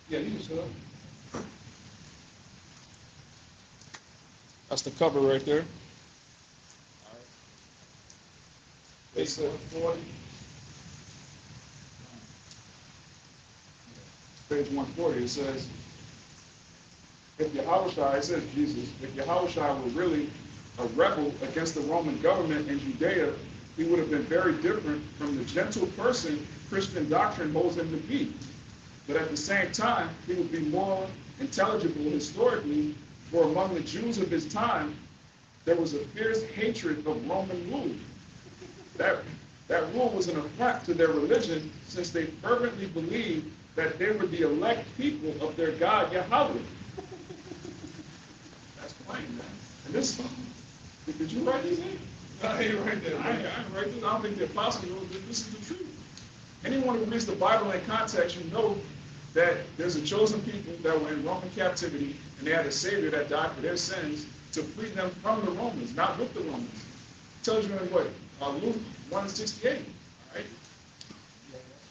Yeah, you can show up. That's the cover right there. Page 40. Page 140, it says, if Yahushua, it says Jesus, if Yahushua were really a rebel against the Roman government in Judea, he would have been very different from the gentle person Christian doctrine holds him to be. But at the same time, he would be more intelligible historically, for among the Jews of his time, there was a fierce hatred of Roman rule. That rule was an affront to their religion, since they fervently believed that they were the elect people of their God, Yahweh. That's plain, man. And this, did you write these in? I ain't right there. I ain't write this. I don't think the apostles wrote this. This is the truth. Anyone who reads the Bible in context, you know that there's a chosen people that were in Roman captivity, and they had a Savior that died for their sins to free them from the Romans, not with the Romans. It tells you in what? Luke 1:68. All right?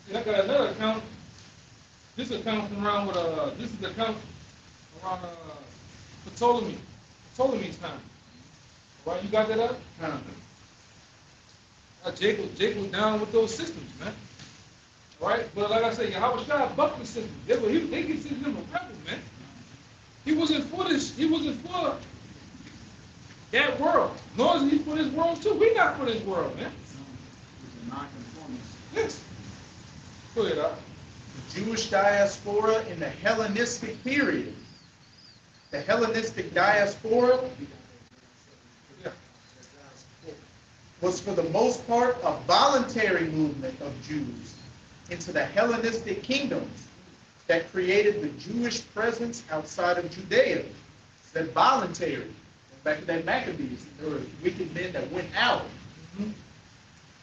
And I got another account. This account from around with this is the account around Ptolemy's time. Right, you got that up? Jake was down with those systems, man. Right? But like I said, Yahweh Shai bucked the system. They considered him a rebel, man. He wasn't for that world. Nor is he for this world too. We not for this world, man. It's a non-conformist. Yes. Go ahead, Al. The Jewish diaspora in the Hellenistic period. The Hellenistic diaspora was for the most part a voluntary movement of Jews into the Hellenistic kingdoms that created the Jewish presence outside of Judea. It's that voluntary. Back to that Maccabees, there were wicked men that went out.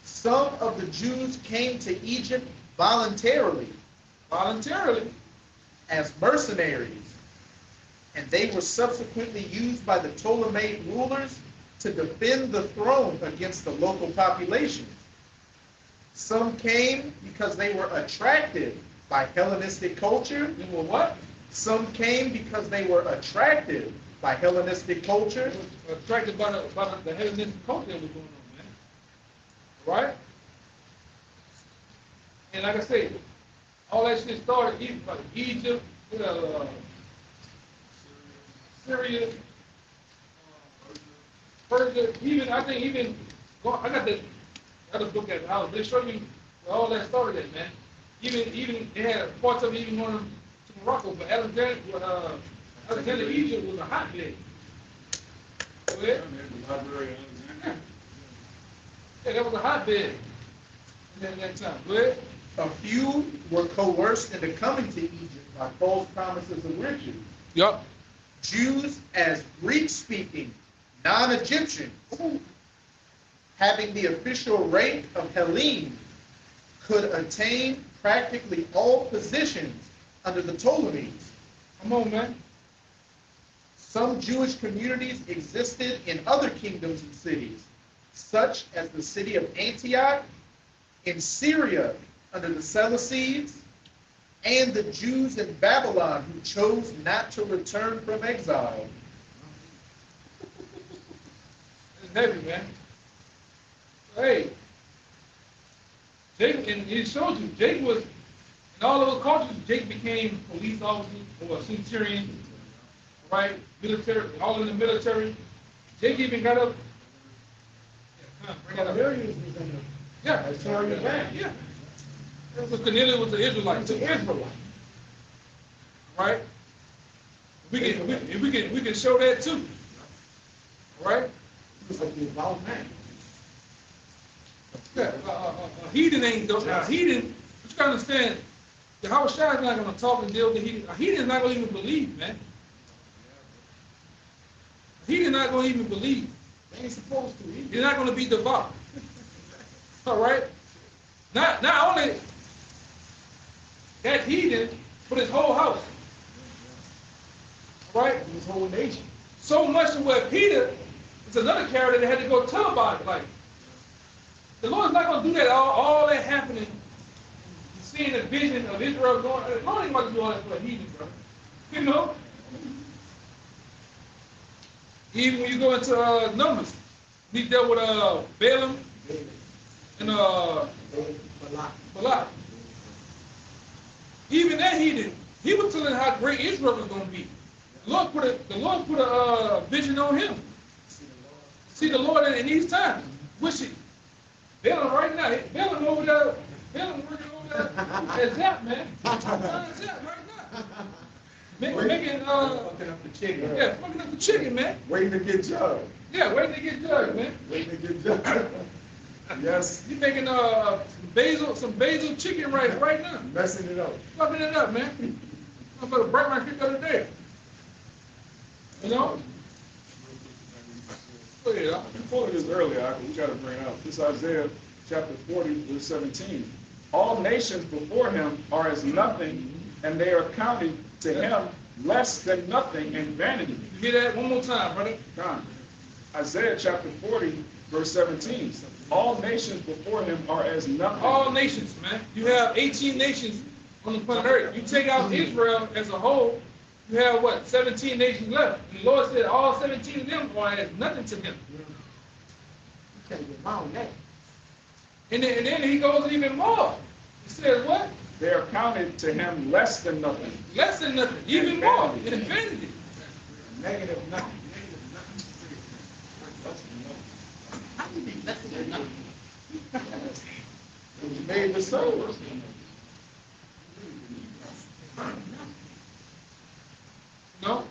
Some of the Jews came to Egypt voluntarily as mercenaries, and they were subsequently used by the Ptolemaic rulers to defend the throne against the local population. Some came because they were attracted by Hellenistic culture. They were what? Some came because they were attracted by Hellenistic culture. Attracted by the Hellenistic culture that was going on, man. Right? And like I say, all that shit started like Egypt, Syria, Persia, I got the other book at the house. They show you where all that started at, man. Even they had parts of it even going to Morocco, but Alexander, Egypt was a hotbed. Go ahead. Yeah, that was a hotbed in that time. Go ahead. A few were coerced into coming to Egypt by false promises of riches. Yup. Jews as Greek-speaking, non-Egyptians, having the official rank of Hellene, could attain practically all positions under the Ptolemies. Come on, man. Some Jewish communities existed in other kingdoms and cities, such as the city of Antioch, in Syria under the Seleucids, and the Jews in Babylon who chose not to return from exile. It's heavy, man. Hey, Jake, and it shows you, Jake was, in all those cultures, Jake became police officer or a centurion, right? Military, all in the military. Jake even got up. Yeah, bring that up. Yeah, That's how you're back. yeah. Because Cornelius was the Israelite. It's an Israelite. Right? We can show that too. Right? He was like the involved man. Yeah, heathen ain't though. Heathen, you gotta understand, the Howard Shai is not gonna talk and deal with the heathen. A heathen is not gonna even believe, man. A heathen not gonna even believe. They ain't supposed to. He's not gonna be devout. All right? Not only that heathen, but his whole house. All right? His whole nation. So much of where Peter It's another character that had to go tell about it. Like, the Lord's not going to do that, all that happening, seeing the vision of Israel going, the Lord ain't going to do all that for a heathen, bro. You know? Even when you go into Numbers, we dealt with Balaam and Balak. Even that heathen, he was telling how great Israel was going to be. The Lord put a vision on him. See the Lord in these times. Wishing. Balaam right now, Balaam over there, Balaam working over there at Zap, man. Zap right now. Making fucking up the chicken. yeah, fucking up the chicken, man. Waiting to get judged. Yeah, waiting to get judged, man. Waiting to get judged. Yes. You making some basil chicken right now. Messing it up. Fucking it up, man. I'm gonna break my shit the other day. You know? Oh, yeah. You quoted this earlier, we got to bring it up. This is Isaiah chapter 40, verse 17. All nations before him are as nothing, and they are counted to him less than nothing in vanity. You hear that one more time, brother? God. Isaiah chapter 40, verse 17. All nations before him are as nothing. All nations, man. You have 18 nations on the planet Earth. You take out Israel as a whole, you have what, 17 nations left. And the Lord said all 17 of them are as nothing to him. You can't get around that. And then he goes even more. He says what? They are counted to him less than nothing. Less than nothing, even more, in vanity. Negative nothing. How can you be less than nothing? It was made with soul. No?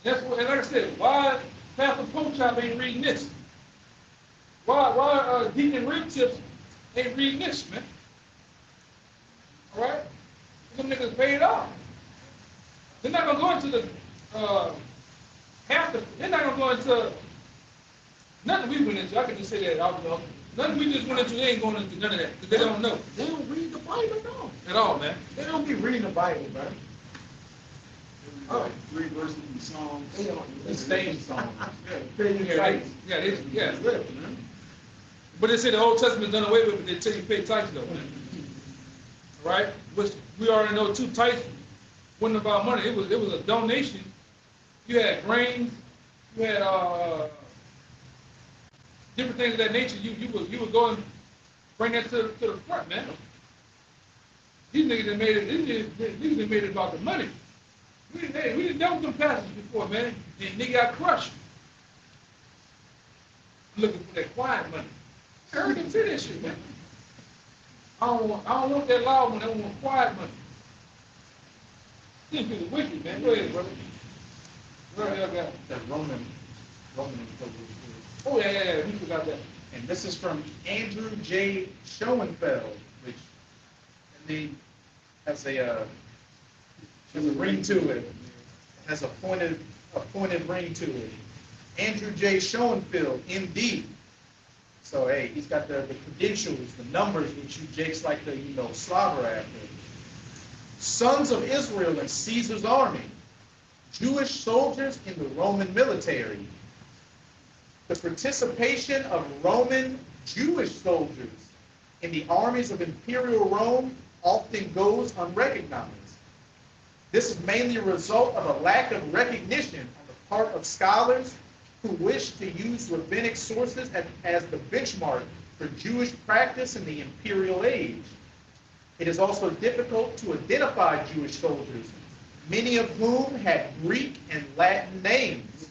That's what, and like I said, why Pastor Pochop ain't reading this? Why Deacon Rib Tips ain't reading this, man? All right? Them niggas paid off. They're not gonna go into the they're not gonna go into nothing we went into. I can just say that out loud. Nothing we just went into, they ain't going into none of that, because they don't know They don't read the Bible, no. at all, man. They don't be reading the Bible, man. Oh, 3 verses in Psalms. They don't. It's same song. Yeah. But they say the Old Testament's done away with it, but they tell you pay tithes though, man. Right? Which we already know too, tithes wasn't about money. It was a donation. You had grains, you had different things of that nature. You would go and bring that to the front, man. These niggas that made it, these niggas made it about the money. We didn't dealt with them pastors before, man. And they got crushed. Looking for that quiet money. I heard them say that shit, man. I don't want that loud money, I want quiet money. These people wicked, man. Go ahead, brother. Where the hell got it? That Roman. Oh, yeah, we forgot that. And this is from Andrew J. Schoenfeld, which has a ring to it. Has a pointed ring to it. Andrew J. Schoenfeld, MD. So hey, he's got the credentials, the numbers which you Jakes like to slobber after. Sons of Israel in Caesar's army, Jewish soldiers in the Roman military. The participation of Roman Jewish soldiers in the armies of imperial Rome often goes unrecognized. This is mainly a result of a lack of recognition on the part of scholars who wish to use rabbinic sources as the benchmark for Jewish practice in the imperial age. It is also difficult to identify Jewish soldiers, many of whom had Greek and Latin names,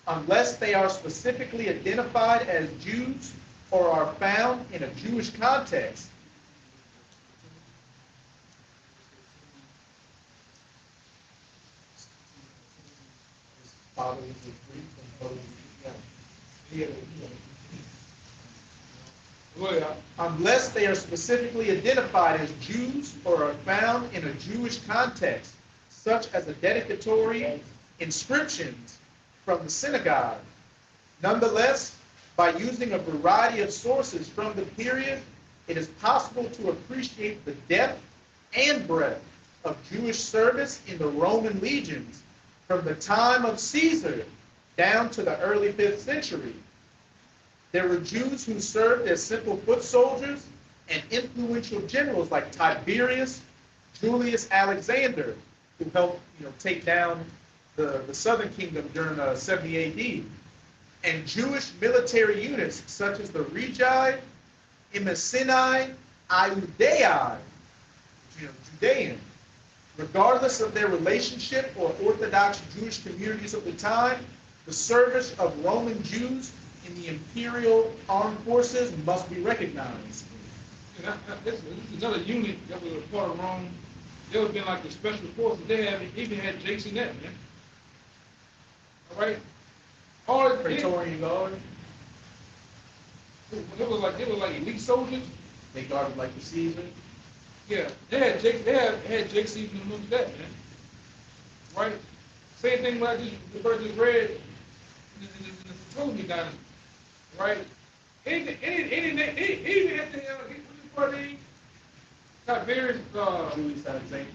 unless they are specifically identified as Jews or are found in a Jewish context. Unless they are specifically identified as Jews or are found in a Jewish context, such as a dedicatory inscriptions from the synagogue. Nonetheless, by using a variety of sources from the period, it is possible to appreciate the depth and breadth of Jewish service in the Roman legions from the time of Caesar down to the early 5th century, there were Jews who served as simple foot soldiers and influential generals like Tiberius, Julius Alexander, who helped take down the southern kingdom during 70 AD, and Jewish military units such as the Regi, Emesini, Iudei, Judean. Regardless of their relationship or Orthodox Jewish communities of the time, the service of Roman Jews in the imperial armed forces must be recognized. This is another unit that was a part of Rome. They would have been like the special forces. They even had Jason that, man. All right? All the Praetorian Guard, they were like elite soldiers. they guarded like the Caesar. Yeah, they had Jake Stevens amongst that, man. Right? Same thing when the bird just read in the Ptolemy dynasty. Right? Even at the what's his part name? Tiberius, Julius Alexander.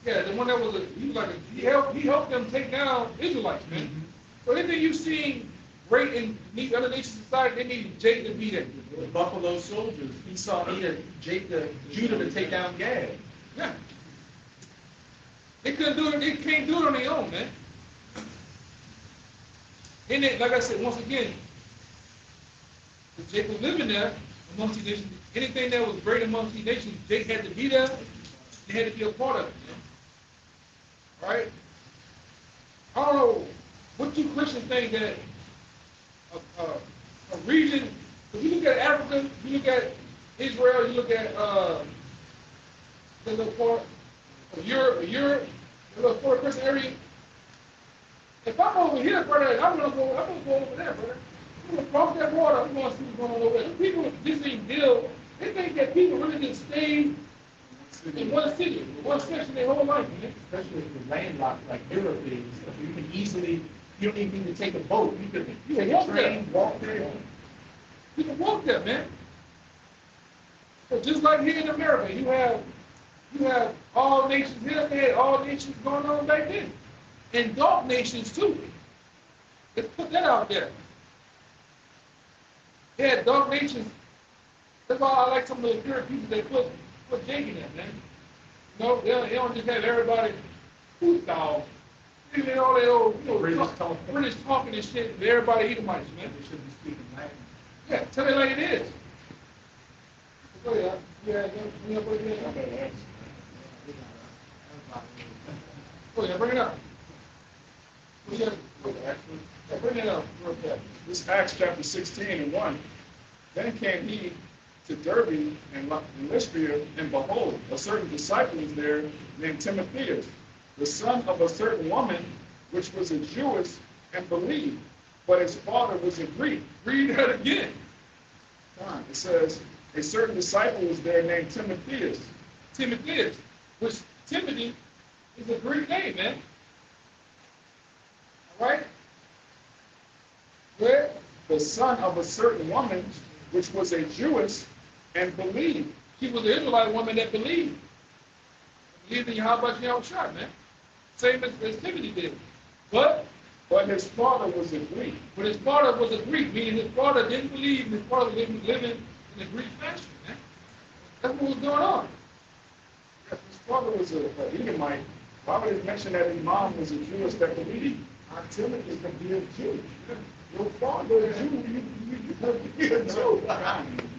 yeah, the one that was he helped them take down Israelites, man. Mm-hmm. So anything you seen great in these other nations society, they needed Jake to be there. The Buffalo soldiers, Esau needed Judah to take down Gad. Yeah. They couldn't do it, they can't do it on their own, man. And then, like I said, once again, if Jake was living there amongst these nations, anything that was great amongst these nations, Jake had to be there, they had to be a part of it, man. All right? I don't know what you Christians think that a region, if you look at Africa, you look at Israel, you look at the little part of Europe, the little part Christian area. If I'm over here, brother, I'm gonna go over there, brother. I'm gonna cross that water, I'm gonna see what's going on over there. People just ain't deal, they think that people really just stay in one city, one section their whole life, man. Especially if you're landlocked like Europe is, you can easily, you don't even need to take a boat. You can take a train, walk there. You can walk there, man. So just like here in America, you have all nations here, they had all nations going on back then. And dark nations too. Let's put that out there. They had dark nations. That's why I like some of the pure people that put Jake in that, man. You know, they don't just have everybody who's dog. They all that old, British talking and shit, and everybody Edomites, man. They shouldn't be speaking Latin. Yeah, tell it like it is. Go ahead. Yeah, go ahead. Go ahead, bring it up. Bring it up real fast. This Acts chapter 16 and 1. Then came he to Derbe and Lystra, and behold, a certain disciple was there named Timotheus, the son of a certain woman, which was a Jewess and believed, but his father was a Greek. Read that again. Fine. It says, a certain disciple was there named Timotheus. Timotheus, which Timothy is a Greek name, man. All right? Where? The son of a certain woman, which was a Jewess and believed. She was an Israelite woman that believed. Believed in Yahweh Shah, man. Same as Timothy did. But his father was a Greek. his father was a Greek, meaning his father didn't believe, and his father was living in the Greek fashion, man. That's what was going on. If his father was a Edomite, why would it mention that his mom was a Jewess that believed? Our Timothy can be a Jew. Your father is a Jew, you can be a Jew.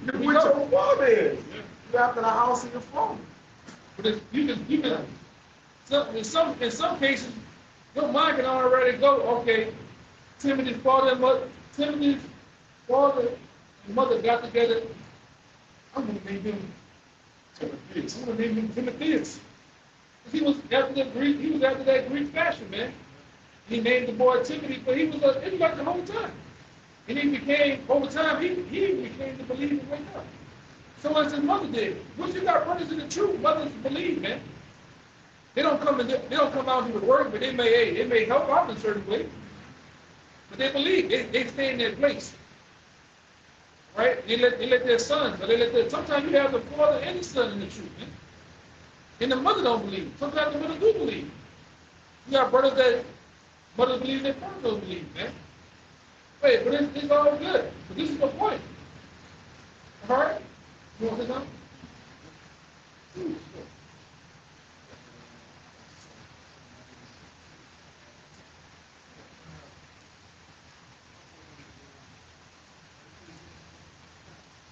You're what your father is. You're after the house of your father. But if you can, in some cases, your mind can already go, okay, Timothy's father and mother got together. I'm going to name him Timotheus. I'm going to name him Timotheus. He was after that Greek fashion, man. He named the boy Timothy, but he was an Israelite the whole time. And he became, over time, he became the believer right now. So as his mother did. Once you got brothers in the truth, mothers believe, man. They don't come out here with work, but they may help out in a certain way. But they believe, they stay in their place. Right? They let their sons, or sometimes you have the father and the son in the truth, man. And the mother don't believe. Sometimes the mother do believe. You got brothers believe, their fathers don't believe, man. Wait, but it's all good. But this is the point. All right? You want to say something?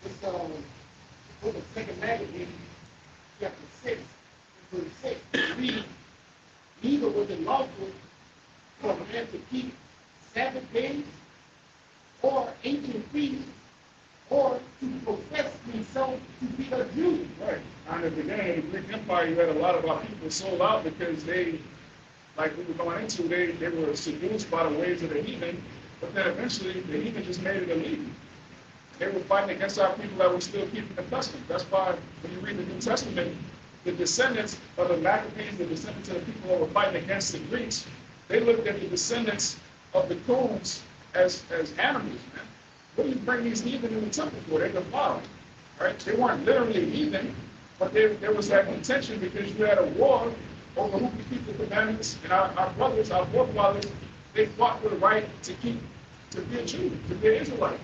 It's book of Second Maccabees, chapter 6, verse 6. Read, neither was it lawful for a man to keep Sabbath days, or ancient feasts, or to profess himself to be a Jew. Right. And at the beginning of the Greek Empire, you had a lot of our people sold out because they, like we were going into, they were seduced by the ways of the heathen, but then eventually the heathen just made it illegal. They were fighting against our people that were still keeping the custom. That's why when you read the New Testament, the descendants of the Maccabees, the descendants of the people that were fighting against the Greeks, they looked at the descendants of the Coons as animals, man. What do you bring these heathen in the temple for? They're defiled, right? They weren't literally heathen, but there was that contention because you had a war over who could keep the commandments, and our brothers, our forefathers, they fought for the right to be a Jew, to be an Israelite.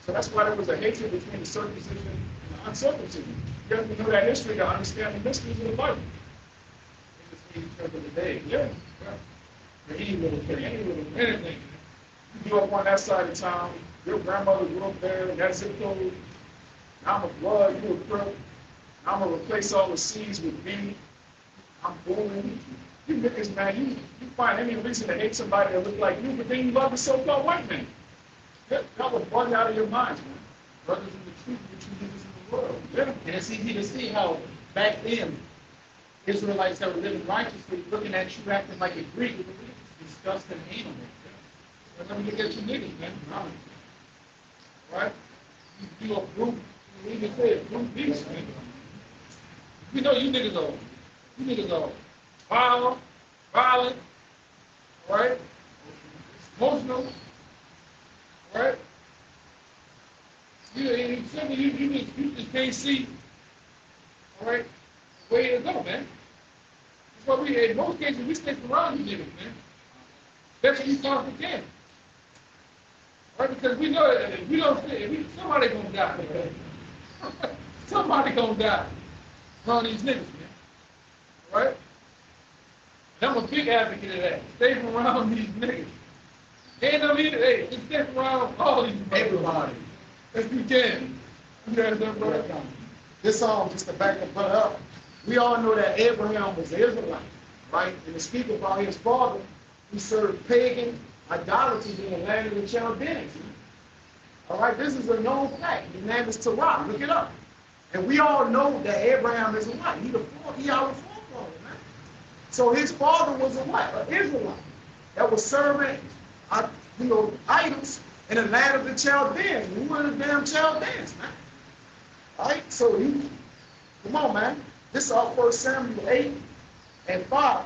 So that's why there was a hatred between the circumcision and the uncircumcision. You have to know that history to understand the mysteries of the Bible. Because of the day. Yeah. For any little thing, anything. You grew up on that side of town, your grandmother grew up there, in that zip code. I'm a blood, you a crip. I'm gonna replace all the C's with B. I'm bullying. You niggas, man, you find any reason to hate somebody that look like you, but then you love the so-called white man. That would bug you out of your minds, man. Brothers in the truth, the true niggas in the world. Yeah. And it's easy to see how back then, Israelites that were living righteously, looking at you acting like a Greek, disgusting animal. That's how we look at you niggas, man. Right? You a brute, you even say it, brute beast, man. We know you niggas are violent, right? Emotional, right? You just can't see, all right, the way to go, man. That's why we, in most cases, we stick around you niggas, man. That's what you possibly can. Right? Because we know that if we don't stay, somebody gonna die, man. Somebody gonna die around these niggas, man. Right? And I'm a big advocate of that. Stay around these niggas. And I mean, hey, just stay around all these brothers. Everybody. If you can. You know that, brother? This song, just to back the brother up, we all know that Abraham was an Israelite, right? And to speak about his father, he served pagan idolatry in the land of the Chaldeans. All right, this is a known fact. His name is Terah. Look it up. And we all know that Abraham is a white. He our forefather, man. So his father was a white, an Israelite that was serving, idols in the land of the Chaldeans. Who were the damn Chaldeans, man? All right, so come on, man. This is our 1 Samuel 8 and 5.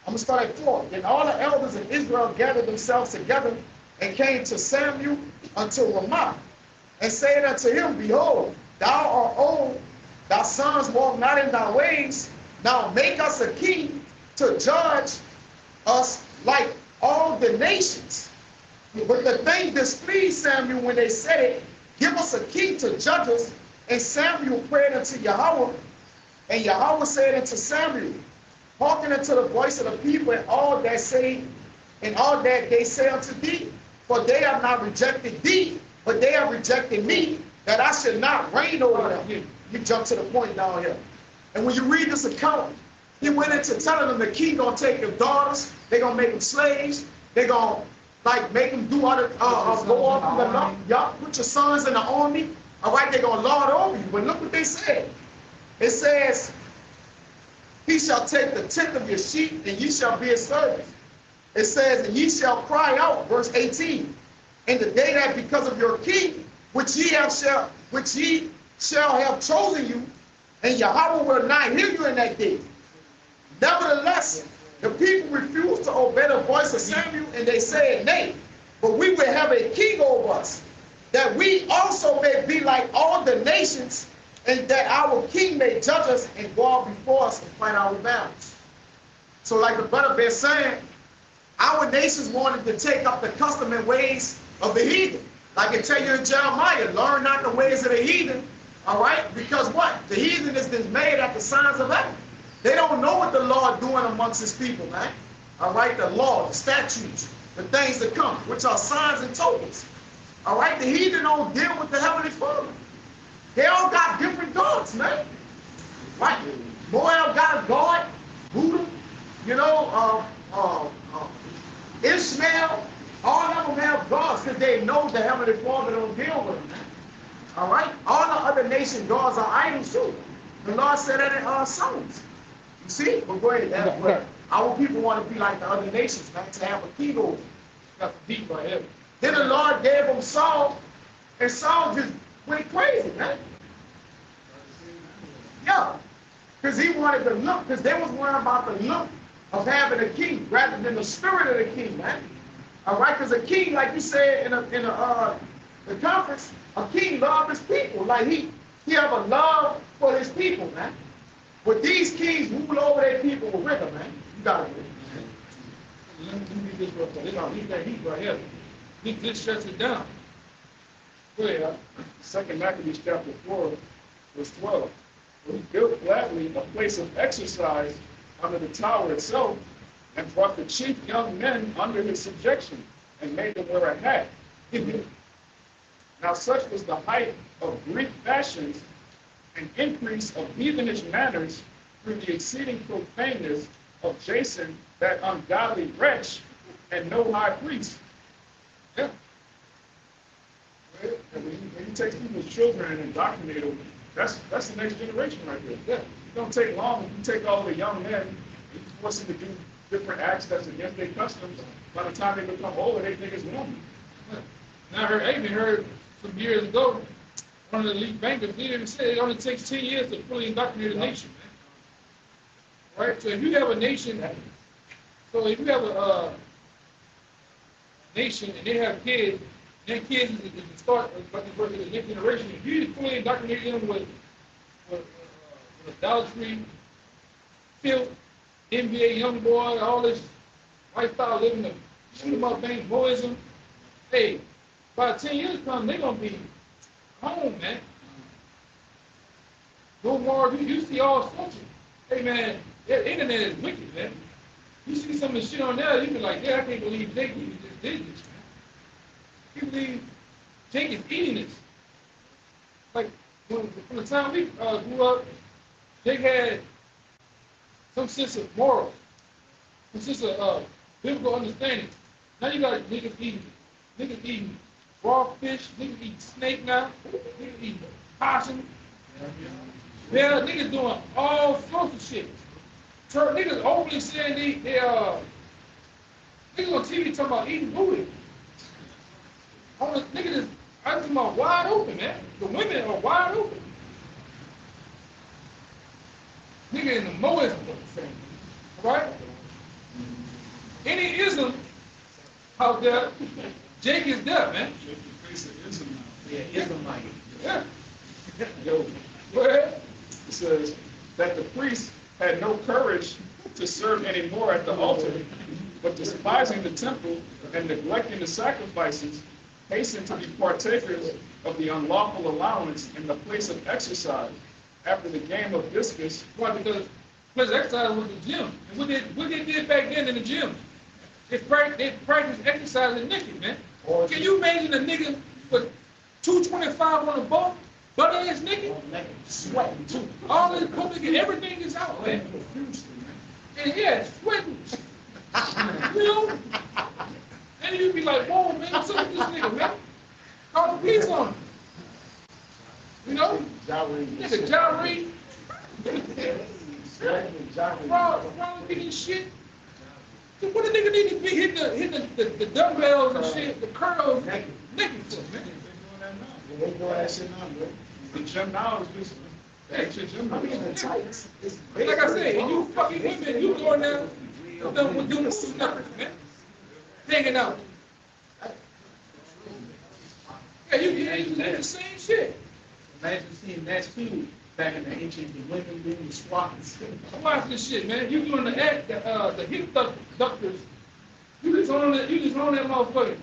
I'm going to start at 4. Then all the elders of Israel gathered themselves together and came to Samuel unto Ramah, and said unto him, Behold, thou art old, thy sons walk not in thy ways. Now make us a king to judge us like all the nations. But the thing displeased Samuel when they said it, Give us a king to judge us. And Samuel prayed unto Yahweh, and Yahweh said unto Samuel, Hearken unto the voice of the people and all that they say unto thee, for they have not rejected thee, but they have rejected me, that I should not reign over them. You jump to the point down here. And when you read this account, he went into telling them the king gonna take their daughters, they're gonna make them slaves, they're gonna make them do other go off in the law. Y'all put your sons in the army, all right, they're gonna lord over you. But look what they said. It says, He shall take the tenth of your sheep, and ye shall be his servants. It says, and ye shall cry out, verse 18, in the day that because of your king, which ye shall have chosen you, and Yahweh will not hear you in that day. Nevertheless, the people refused to obey the voice of Samuel, and they said, Nay, but we will have a king over us, that we also may be like all the nations, and that our king may judge us and go out before us and fight our battles. So like the brother been saying, our nations wanted to take up the custom and ways of the heathen. Like it tell you in Jeremiah, learn not the ways of the heathen, all right? Because what? The heathen is dismayed at the signs of heaven. They don't know what the Lord doing amongst his people, man. All right, the law, the statutes, the things that come, which are signs and tokens. All right, the heathen don't deal with the Heavenly Father. They all got different gods, man. Right? Moab got a god, Buddha, you know, Ishmael, all of them have gods because they know the Heavenly Father don't deal with them, man. All right? All the other nation gods are idols too. The Lord said that in Psalms. You see? But go ahead. That's what our people want to be like the other nations, man, to have a king over. Got the deep right here. Then the Lord gave him Saul, and Saul just went crazy, man. Yeah. Because he wanted the look, because they was worrying about the look of having a king rather than the spirit of the king, man. All right, because a king, like you said in the conference, a king loved his people. Like he have a love for his people, man. But these kings rule over their people with rigor, man. You got it. Let me read this real quick. Leave that heat right here. This shuts it down. Go ahead. 2 Maccabees chapter 4, verse 12. He built gladly a place of exercise under the tower itself, and brought the chief young men under his subjection, and made them wear a hat. Now such was the height of Greek fashions and increase of heathenish manners through the exceeding profaneness of Jason, that ungodly wretch, and no high priest. Yeah. When you take people's children and indoctrinate them, that's the next generation right there. Yeah. It don't take long if you take all the young men and you force them to do different acts that's against their customs. By the time they become older, they think it's normal. And I even heard some years ago, one of the elite bankers leaders said it only takes 10 years to fully indoctrinate a nation, man. Right? So if you have a nation, so if you have a nation and they have kids, and their kids is the start of the next generation, if you fully indoctrinate them with adultery, filth, NBA young boy, all this lifestyle living, the shoot them up thing, boyism, hey, by 10 years come, they're gonna be home, man. No more, you see all sorts of, hey man, the internet is wicked, man. You see some of the shit on there, you be like, yeah, I can't believe Jake even just did this, man. You believe Jake is eating this. Like, from the time we grew up, Jake had some sense of moral, some sense of biblical understanding. Now you got niggas eating raw fish, niggas eating snake now, niggas eating possum. Yeah, niggas doing all sorts of shit. So niggas openly saying they niggas on TV talking about eating booty. Niggas is, I'm talking about wide open, man. The women are wide open. Nigga in the Moism, right? Any ism out there, Jake is there, man. Yeah, Islamite. Yeah. Yo, Go ahead. it says that the priests had no courage to serve anymore at the altar, but despising the temple and neglecting the sacrifices, hastened to be partakers of the unlawful allowance in the place of exercise after the game of discus. Why? Because place of exercise was the gym. And what they did back then in the gym? They practiced exercising naked, man. Can you imagine a nigga with 225 on the bar, butt ass naked? Sweating too. All this public and everything is out, man. And yeah, sweating. You know? And you'd be like, whoa, man, what's up with this nigga, man? Call the police on him. You know? Nigga, gyrate. Wrong getting shit. So what the nigga need to be hitting the dumbbells and shit, the curls, naked for, man? They do that shit now, bro. The gym now is just ancient gym. I mean, the tights. Like I said, and you fucking women, you going down, doing nothing, man. Hanging out. Yeah, you do the same shit. Imagine seeing that too back in the ancient, the women doing the squats. Watch this shit, man. You doing the hip ductors. You just on that motherfucker.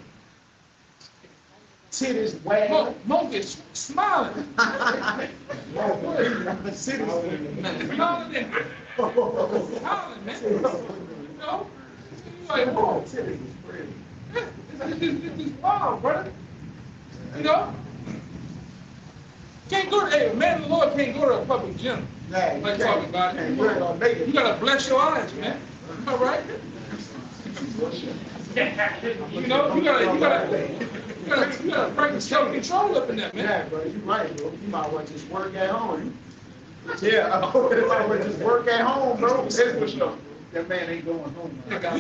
titties wagging. Mo gets smiling. Titties. Smiling and smiling, man. You know? You like, whoa. Titties is pretty. This is wild, brother. You know? Can't go to, hey, a man of the Lord can't go to a public gym. Yeah, you Like can't- talking about it. you ain't gonna make it. You gotta bless your eyes, man. All right? You know, you gotta practice self-control up in that, man. Yeah, bro, you right, bro. You might want to just work at home. Yeah, you might want to just work at home, bro. That man ain't going home. Either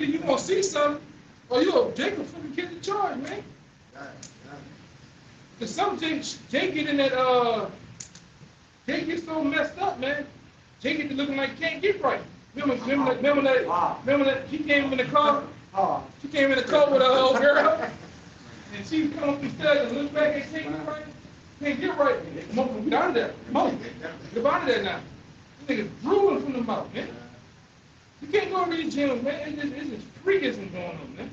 you gonna see something, or you're Jacob fucking get the charge, man. Cause some Jake get in that Jake gets so messed up, man. Jake get to looking like he can't get right. Remember that she came in the car? She came in the car with her old girl, and she come up the stairs and look back and can't get right. Can't get right. Mo, get out of there. Mo, get out of there now. This nigga's drooling from the mouth, man. You can't go to these gyms, man. It's just freakism going on, man.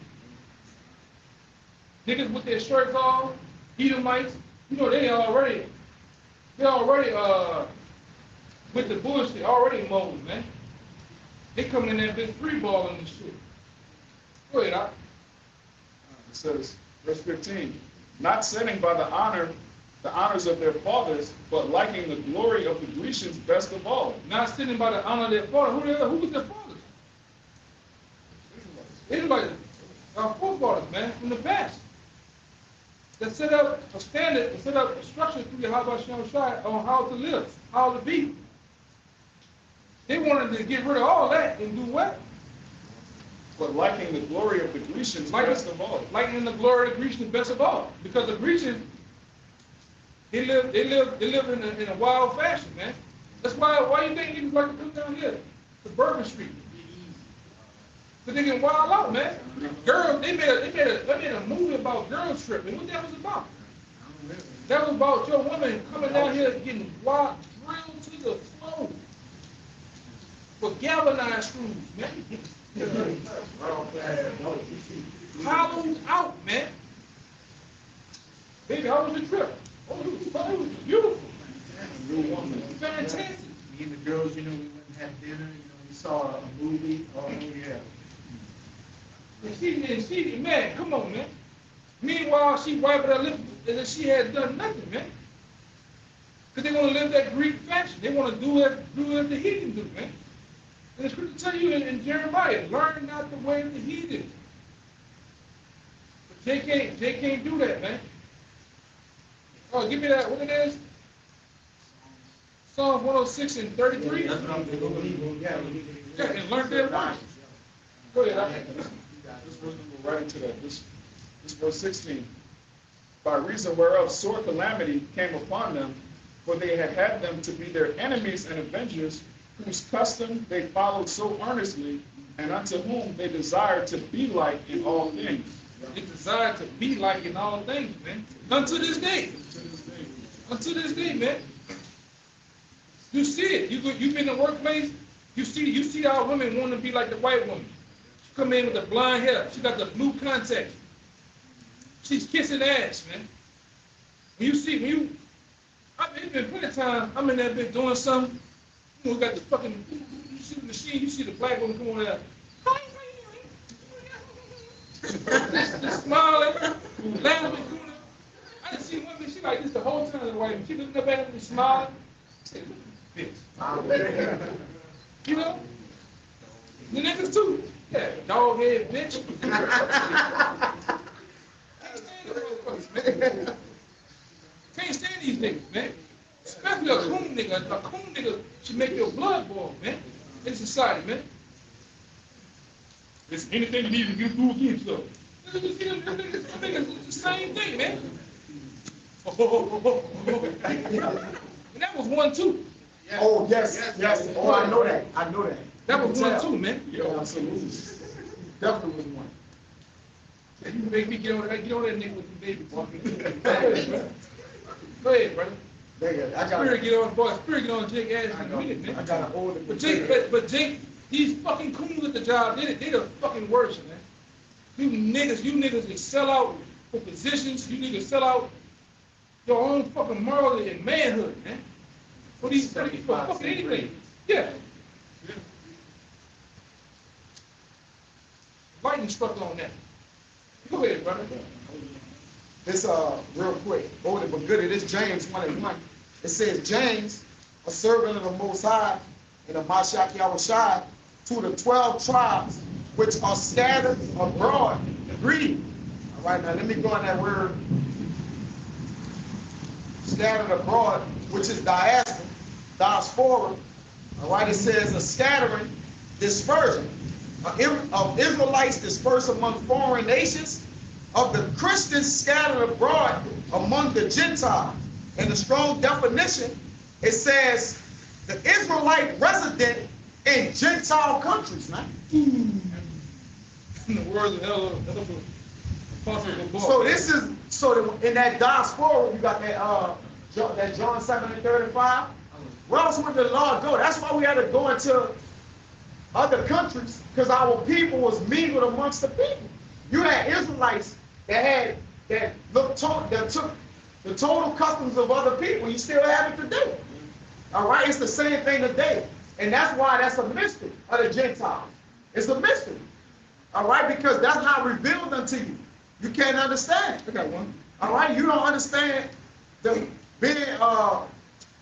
Niggas with their shirts off, Edomites, you know they already with the bullshit already mold, man. They coming in there been free balling and shit. Go ahead, Doc. It says, verse 15, not setting by the honors of their fathers, but liking the glory of the Grecians best of all. Not sitting by the honor of their father. Who was their fathers? Israelites, our forefathers, man, from the past. That set up a standard, that set up a structure through the Habashim Shai on how to live, how to be. They wanted to get rid of all that and do what? But liking the glory of the Grecians best of all. Liking the glory of the Grecians best of all. Because the Grecians, they live in a wild fashion, man. That's why you think niggas like to come down here to Bourbon Street? But they get wild out, man. Girls, they made a movie about girls tripping. What that was about? That was about your woman coming down here getting wild, drilled to the floor with galvanized screws, man. Hollowed out, man. Baby, how was the trip? Oh, it was beautiful. Fantastic. Me and the girls, we went and had dinner, we saw a movie. Oh, yeah. And she, man, come on, man. Meanwhile, she wiping her lips as if she had done nothing, man. Because they want to live that Greek fashion. They want to do as the heathen do, man. And the scripture tell you in Jeremiah, learn not the way of the heathen. But they can't do that, man. Oh, give me that, what it is? Psalm 106 and 33. That's what I'm doing. Yeah, and learn their words. Go ahead. This verse will go right into that. This verse 16. By reason whereof sore calamity came upon them, for they had them to be their enemies and avengers, whose custom they followed so earnestly, and unto whom they desired to be like in all things. They desire to be like in all things, man. Unto this day. Unto this day, man. You see it. You've been in the workplace. You see our women want to be like the white woman. She come in with the blonde hair. She got the blue contacts. She's kissing ass, man. It's been plenty of times I'm in that bitch doing something. We got the fucking, you see the machine, you see the black woman come on there. Just smiling, laughing, doing it. I didn't see one bitch, she like this the whole time, the white woman. She looking up at me, smiling. I said, look at this bitch. You know? The niggas too. Yeah, dog head bitch. Can't stand these niggas, man. Especially a coon nigga. A coon nigga should make your blood boil, man. In society, man. It's anything you need to do against them. It's the same thing, man. And that was 1 2. Oh, yes. Oh, I know that. That was 1 2, man. Yeah, absolutely. Definitely was one. You make me get on that nigga with the baby, boy. Go ahead, brother. Spirit get on Jake ass in a minute, man. I got an older. But Jake, these fucking coons at the job, they the fucking worst, man. You niggas just sell out for positions. You niggas sell out your own fucking morality and manhood, man. For these for fucking anything. Yeah. Lightning struck on that. Go ahead, brother. This real quick, older but good. It is James 1:1. It says, James, a servant of the Most High, and of Mashiach Yahushua, to the 12 tribes which are scattered abroad. Greeting. All right, now let me go on that word. Scattered abroad, which is diaspora. All right, it says a scattering, dispersion of Israelites dispersed among foreign nations, of the Christians scattered abroad among the Gentiles. In the strong definition, it says the Israelite resident in Gentile countries, man. In the words of Apostle Paul. So this is in that diaspora, you got that John 7:35. Where else would the Lord go? That's why we had to go into other countries, because our people was mingled amongst the people. You had Israelites that took the total customs of other people. You still have it today. All right, it's the same thing today, and that's why that's a mystery of the Gentiles. It's a mystery. All right, because that's not revealed unto you. You can't understand. I got one. All right, you don't understand the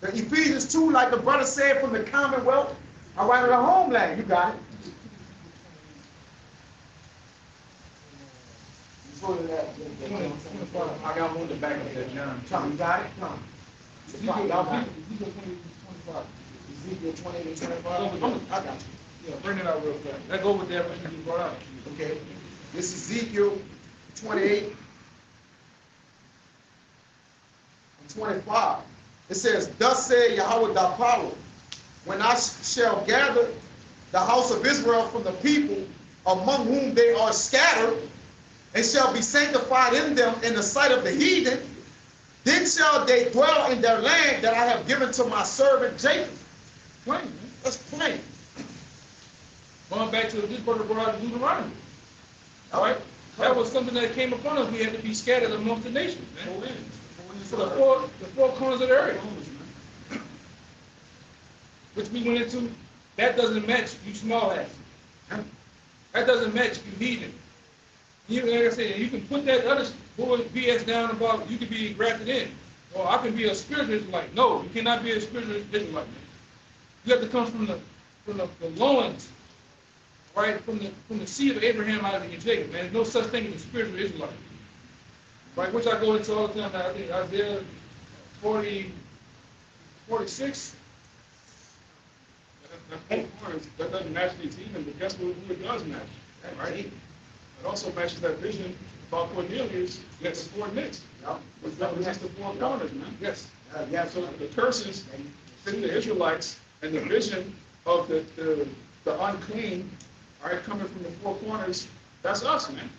Ephesians 2, like the brother said, from the commonwealth. All right, of the homeland. You got it. I got one in the back of that, John. Come, you got it? Come. Ezekiel 20 to 25. I got you. Yeah, bring it out real fast. Let's go with that what you brought out. Okay. This is Ezekiel 28 and 25. It says, Thus said Yahweh thy power, when I shall gather the house of Israel from the people among whom they are scattered, and shall be sanctified in them in the sight of the heathen, then shall they dwell in their land that I have given to my servant Jacob. Plain, man. That's plain. Going back to this brother brought out Deuteronomy. All right? That was something that came upon us. We had to be scattered amongst the nations, man. So the four corners of the earth. Which we went into, that doesn't match you small ass. That doesn't match you heathen. You, like I said, you can put that other BS down about you can be grafted in. Or I can be a spiritual Israelite. No, you cannot be a spiritual Israelite, man. You have to come from the loins, right? From the seed of Abraham, Isaac, and Jacob, man. There's no such thing as a spiritual Israelite. Right, which I go into all the time. I think Isaiah 46. That doesn't match these heathen, but guess who it does match? Right? It also matches that vision about Cornelius. Yes, the four nicks. Which represents the four corners, man. Yes. So the curses in the Israelites and the vision of the unclean, all right, coming from the four corners, that's us, man.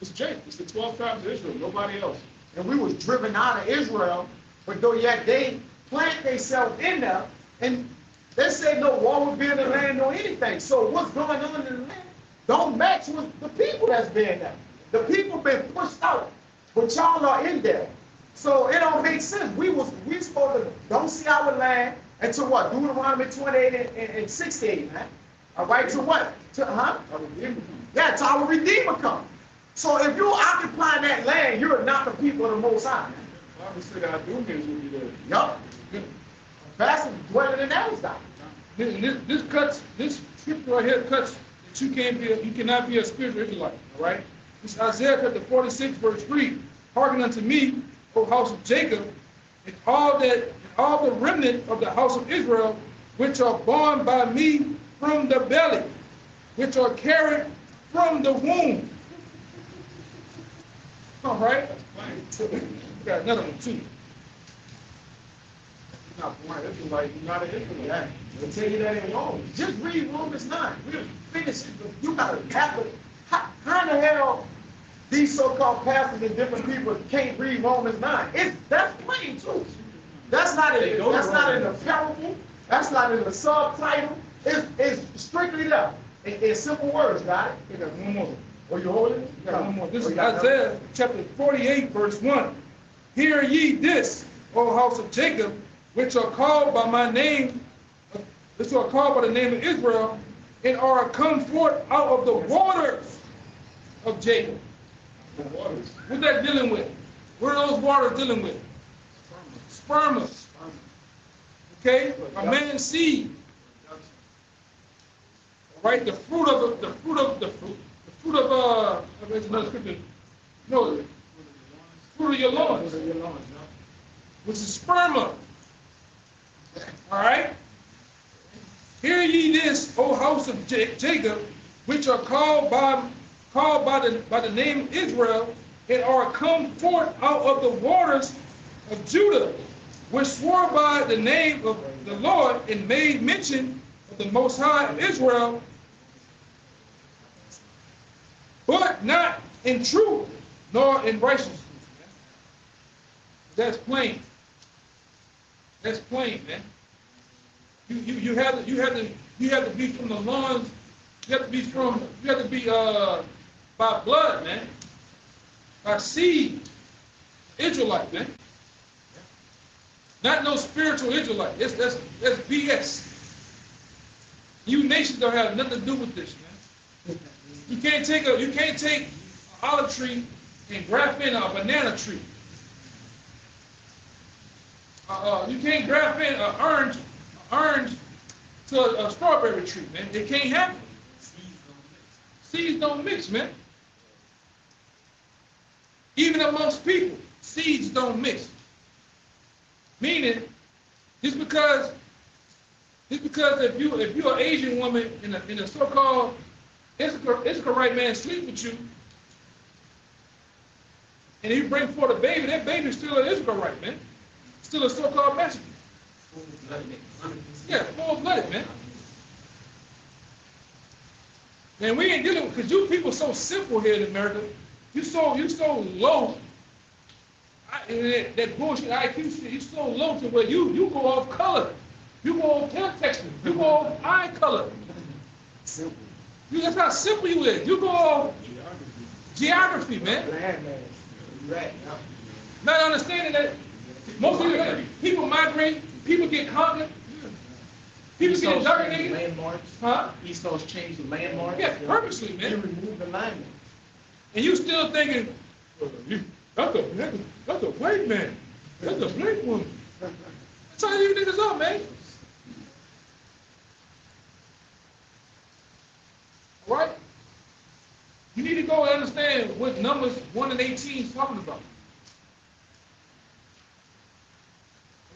It's Jake. It's the 12 tribes of Israel, nobody else. And we was driven out of Israel, but though yet they plant themselves in there, and they say no war will be in the land or anything. So what's going on in the land don't match with the people that's been there. The people been pushed out, but y'all are in there. So it don't make sense. We supposed to don't see our land until what? Deuteronomy 28 and 68, man. All right, to what? Our Redeemer come. Yeah, to our Redeemer come. So if you're occupying that land, you're not the people of the Most High. Obviously, the Adumians will be there. Yup. Bastard dwelling in Elmsdale. This scripture right here cuts that you cannot be a spiritual Israelite. All right. This is Isaiah chapter 46, verse 3. Hearken unto me, O house of Jacob, and all the remnant of the house of Israel, which are born by me from the belly, which are carried from the womb. All right. We got another one too. You're not born Israelite, you're not an Israelite. They'll tell you that in Romans. Just read Romans 9. We'll finish it. You got to have it. How in the hell these so-called pastors and different people can't read Romans 9? That's plain too. That's not in the parable. That's not in the subtitle. It's strictly there. In simple words, got it? We got one more. Oh, you holding it? Got one more. This Oh, is you got Isaiah chapter 48, verse 1. Hear ye this, O house of Jacob, which are called by my name, which are called by the name of Israel, and are come forth out of the waters of Jacob. The waters. What's that dealing with? What are those waters dealing with? Sperma. Okay? A man's seed. Right? The fruit of there's another scripture. No, fruit of your loins, which is sperma. All right? Hear ye this, O house of Jacob, which are called by the name of Israel, and are come forth out of the waters of Judah, which swore by the name of the Lord and made mention of the Most High of Israel, but not in truth nor in righteousness. That's plain. That's plain, man. You have to be from the lawns. You have to be by blood, man. By seed. Israelite, man. Not no spiritual Israelite. That's BS. You nations don't have nothing to do with this, man. You can't take an olive tree and graft in a banana tree. You can't graft in an orange to a strawberry tree, man. It can't happen. Seeds don't mix, man. Even amongst people, seeds don't mix. Meaning, just because if you're an Asian woman in a so-called Israelite man sleep with you, and you bring forth a baby, that baby's still an Israelite, man. Still a so-called Mexican. Yeah, full-blooded, man. Man, we ain't dealing with, because you people so simple here in America. You so low. That bullshit IQ shit, you so low to where you go off color. You go off hair texture. You go off eye color. Simple. That's how simple you is. You go off geography, man. Land, man. Right. Not understanding that most people migrate, people get conquered, people get indoctrinated. Landmarks. Huh? East Coast changed the landmarks. Yeah, purposely, You man. remove the alignment. And you still thinking, that's a white man. That's a black woman. That's how you niggas are, man. All right? You need to go and understand what Numbers 1 and 18 is talking about.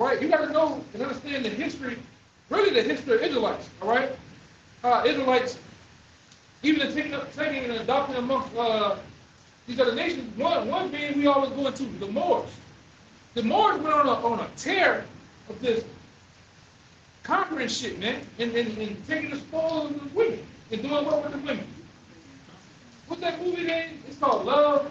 All right? You got to know and understand the history, really the history of Israelites. All right? Israelites, even taking and adopting amongst these other nations, one being we always go into the Moors. The Moors went on a tear of this conquering shit, man, and taking the spoils of the women and doing what with the women. What's that movie name? It's called Love.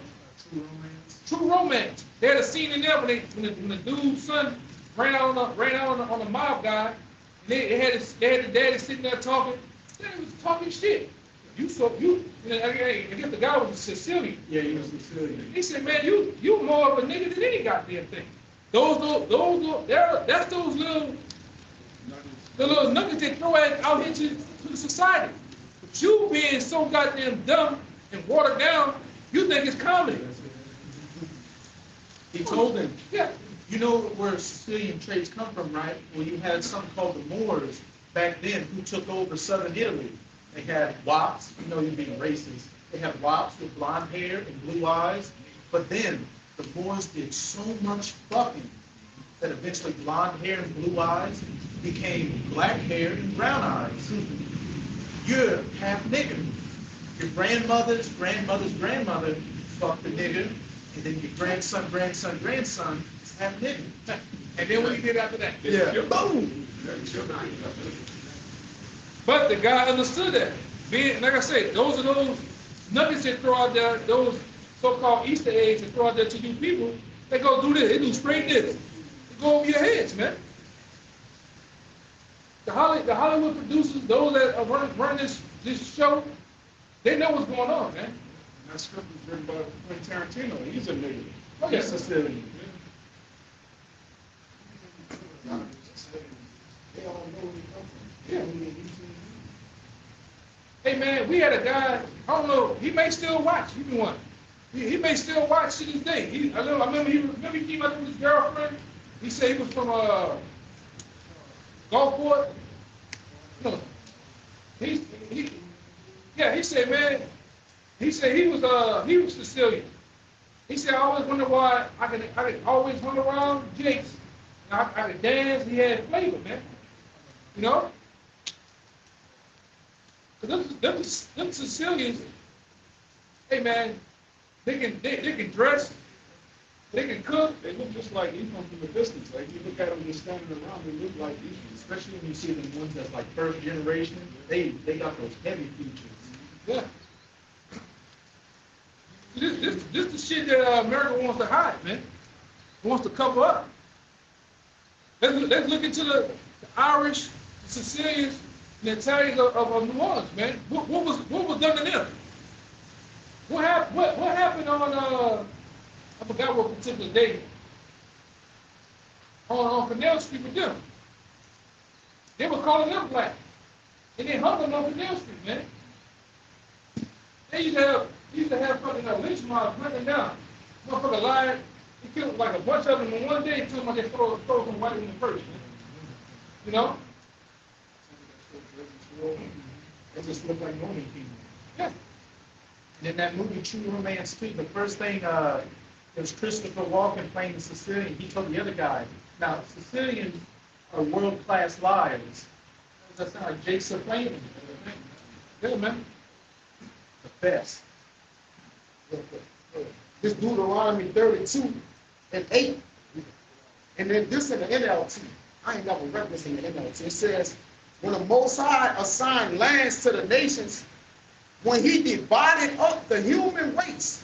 True Romance. They had a scene in there when the dude's son ran out on the mob guy. And they had the daddy sitting there talking. They was talking shit. I guess the guy was a Sicilian. Yeah, he was Sicilian. He said, man, you more of a nigga than any goddamn thing. That's those little nuggets they throw out into the society. But you being so goddamn dumb and watered down, you think it's comedy. He told them, Yeah. you know where Sicilian traits come from, right? Well, you had something called the Moors back then who took over southern Italy. They had wops, you know you're being racist. They had wops with blonde hair and blue eyes. But then the Moors did so much fucking that eventually blonde hair and blue eyes became black hair and brown eyes. You're half nigger. Your grandmother's grandmother fucked a nigger, and then your grandson is half nigger. And then what he did after that? Yeah. Boom! But the guy understood that. Like I said, those are those nuggets they throw out there, those so-called Easter eggs they throw out there to you people. They go do this, they do straight this. They go over your heads, man. The Hollywood producers, those that are running this show, they know what's going on, man. That script was written by Quentin Tarantino. He's a nigga. Oh, yeah. He's Sicilian. They all know where they come from. Yeah. Hey man, we had a guy, I don't know, he may still watch, he been one. He may still watch to this day. I remember he came up with his girlfriend. He said he was from Gulfport. No. He said, man, he said he was Sicilian. He said I always wonder why I could always run around Jake's. I could dance, he had flavor, man. You know? Them Sicilians, hey man, they can dress, they can cook. They look just like Ephraim from the distance. Like you look at them just standing around, they look like Ephraim. Especially when you see them ones that's like first generation, they got those heavy features. Yeah. This the shit that America wants to hide, man. Wants to cover up. Let's look into the Irish, the Sicilians, and the Italians of New Orleans, man. What was done to them? What happened on I forgot what particular day on Canal Street with them? They were calling them black, and they hung them on Canal Street, man. They used to have fucking lynch mobs running down. Motherfucker lied. He killed like a bunch of them in one day. Told them they throw some white in the first, man. You know? They just look like Roman people. Yeah. And in that movie, True Romance 2, the first thing, it was Christopher Walken playing the Sicilian. He told the other guy, now, Sicilians are world-class liars. Does that sound like Jake Saflane? Yeah, man. The best. This Deuteronomy 32:8. And then this in the NLT. I ain't never read this in the NLT. It says, when the Most High assigned lands to the nations, when he divided up the human race,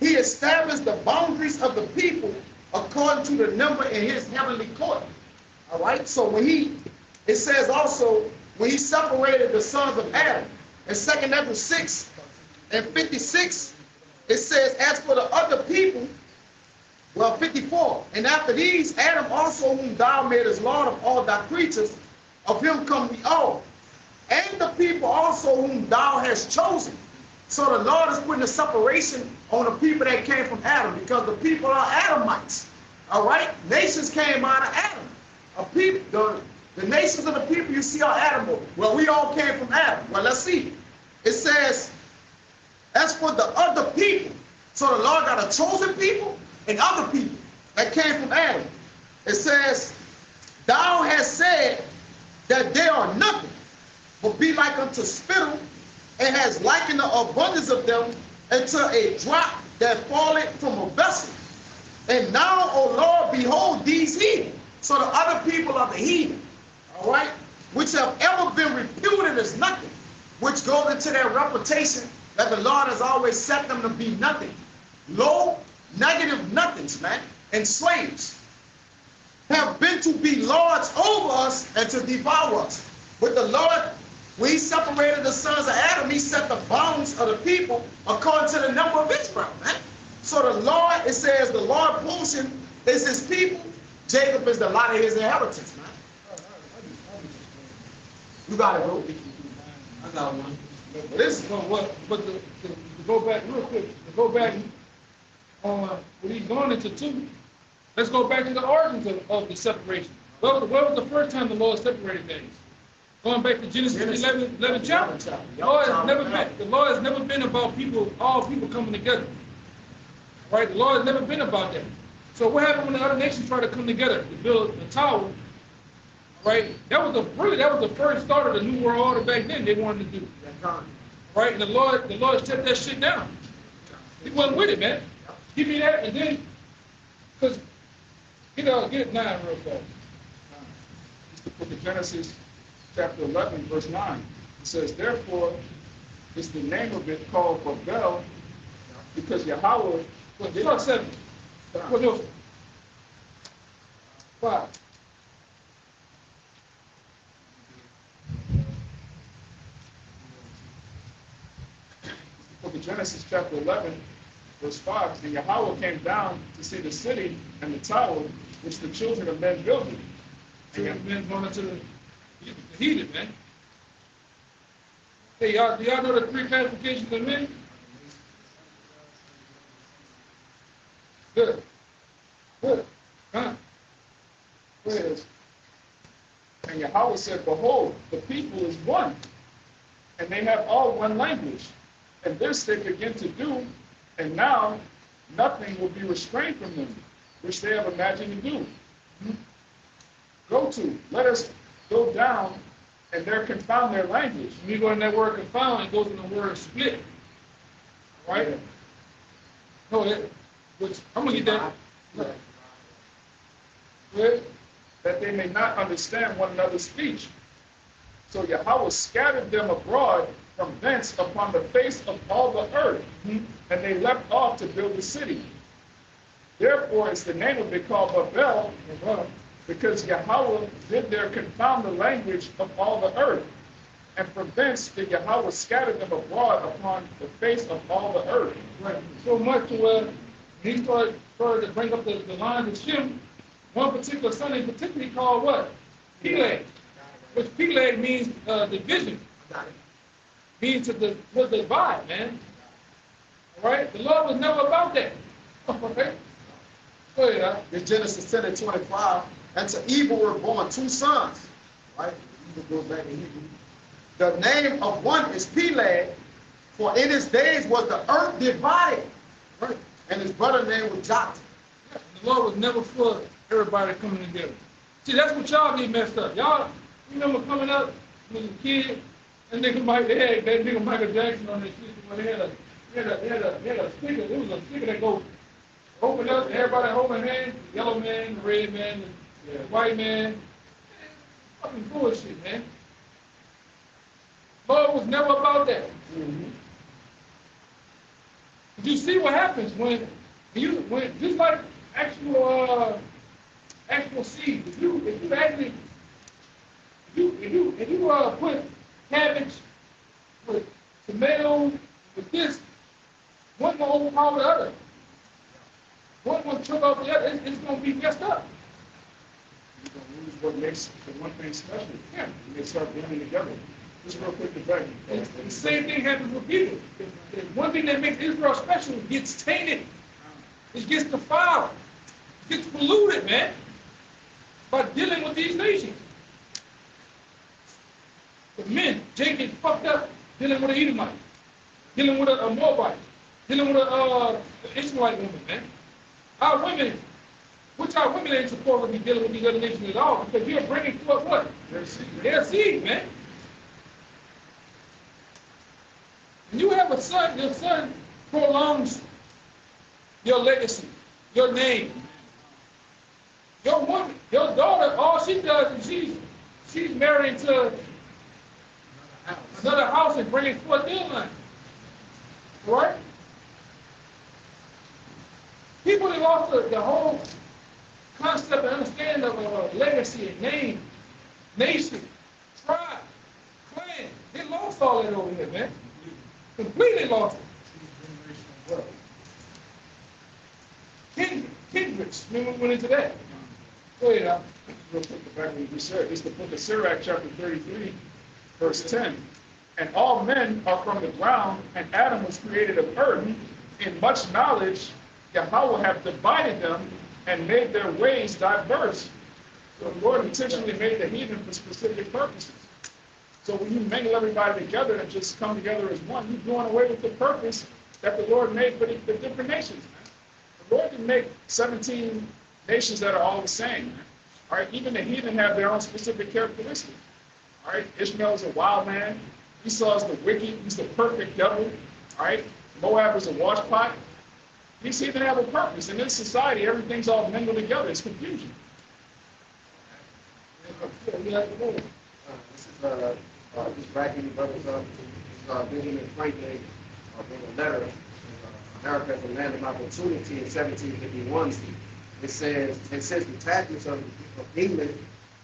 he established the boundaries of the people according to the number in his heavenly court. All right? So it says also, when he separated the sons of Adam, in 2 Ezra 6:56, it says, as for the other people, well, 54, and after these, Adam also, whom thou madest Lord of all thy creatures, of him come we all, and the people also whom thou hast chosen. So the Lord is putting a separation on the people that came from Adam, because the people are Adamites. All right? Nations came out of Adam. The nations of the people you see are Adam. Well, we all came from Adam. Well, let's see. It says, as for the other people, so the Lord got a chosen people and other people that came from Adam. It says, thou hast said that they are nothing, but be like unto spittle, and has likened the abundance of them unto a drop that falleth from a vessel. And now, O Lord, behold these heathen. So the other people are the heathen, all right, which have ever been reputed as nothing, which goes into their reputation that the Lord has always set them to be nothing. Low, negative nothings, man, and slaves have been to be lords over us and to devour us. But the Lord, when he separated the sons of Adam, he set the bounds of the people according to the number of Israel, man. So the Lord, it says the Lord portion is his people. Jacob is the lot of his inheritance, man. You got it, bro. I got one. But this is to go back real quick, to go back on what he's going into too. Let's go back to the origins of the separation. Where was the first time the Lord separated things? Going back to Genesis 11 chapter. The Lord has never been about people, all people coming together. Right? The Lord has never been about that. So what happened when the other nations tried to come together to build a tower? Right? That was the first start of the new world order back then they wanted to do. Right? And the Lord shut that shit down. He wasn't with it, man. Give me that, and then, because get it 9 real fast. The book of Genesis, chapter 11, verse 9. It says, therefore, is the name of it called Babel, because Yahweh. Start 7. What else? 5. Book of Genesis chapter 11, verse 5, and Yahweh came down to see the city and the tower which the children of men builded. Children of men going into the heathen, man. Hey, y'all, do y'all know the three classifications of men? Good. Good. Huh? Says, and Yahweh said, behold, the people is one, and they have all one language. And this they begin to do, and now nothing will be restrained from them, which they have imagined to do. Go to, let us go down, and there confound their language. When you go in that word confound, it goes in the word split. Right? Yeah. No, which I'm gonna get that. Good, that they may not understand one another's speech. So Yahweh scattered them abroad from thence upon the face of all the earth, and they left off to build the city. Therefore is the name of it called Babel, because Yahweh did there confound the language of all the earth. And from thence did Yahweh scatter them abroad upon the face of all the earth. Right. So much to where he started to bring up the lines of Shem. One particular son in particular he called what? Peleg. Which Peleg means division. Means to divide, man. All right? The Lord was never about that. Okay? Go ahead, huh? In Genesis 10 and 25, and to evil were born two sons. Right? Evil goes back to Hebrew. The name of one is Peleg, for in his days was the earth divided. Right? And his brother's name was Joktan. The Lord was never for everybody coming together. See, that's what y'all get messed up. Y'all remember coming up as a kid, and they had that nigga Michael Jackson on their shit. When they had a sticker. It was a sticker that goes open up, and everybody holding hands. The yellow man, the red man, the white man. Man, fucking bullshit, man. Lord was never about that. But you see what happens when just like actual seeds. If you actually put cabbage with tomatoes with this, one will overpower the other. One will trip off the other. It's going to be messed up. You're going to lose what makes the one thing special. Yeah. And they start blending together. Just real quick to back. The same thing happens with people. The one thing that makes Israel special gets tainted. It gets defiled. It gets polluted, man, by dealing with these nations. The men, Jake gets fucked up dealing with an Edomite, dealing with a Moabite, dealing with an Ishmaelite woman, man. Our women, which our women ain't supposed to be dealing with these other nations at all, because you're bringing forth what? Their seed, man. When you have a son, your son prolongs your legacy, your name. Your woman, your daughter, all she does is she's married to another house and bringing forth their line. Right? People have lost the whole concept and understanding of legacy and name, nation, tribe, clan. They lost all that over here, man. Completely lost it. Kindreds, we went into that. Go ahead, Al. Real quick to back what you said. It's the book of Sirach, chapter 33, verse 10. And all men are from the ground, and Adam was created of earth. In much knowledge, Yahweh hath divided them and made their ways diverse. So the Lord intentionally made the heathen for specific purposes. So when you mingle everybody together and just come together as one, you're doing away with the purpose that the Lord made for the different nations. Man. The Lord didn't make 17 nations that are all the same. Man. All right, even the heathen have their own specific characteristics. All right, Ishmael is a wild man. Esau is the wicked. He's the perfect devil. All right, Moab is a washpot. These heathen have a purpose. In this society, everything's all mingled together. It's confusion. This is just backing the brothers up. Benjamin Franklin wrote a letter. America as a land of opportunity in 1751. It says detachments of England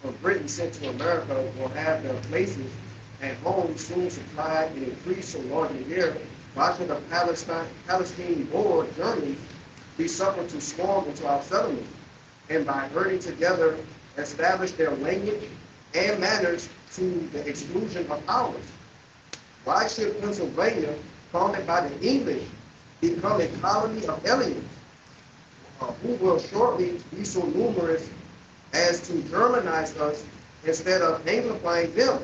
or Britain sent to America will have their places and homes soon supplied and increased so large a year Why should the Palestine-born Germans be suffered to swarm into our settlements, and by herding together establish their language and manners to the exclusion of ours? Why should Pennsylvania, founded by the English, become a colony of aliens, who will shortly be so numerous as to Germanize us instead of Anglifying them,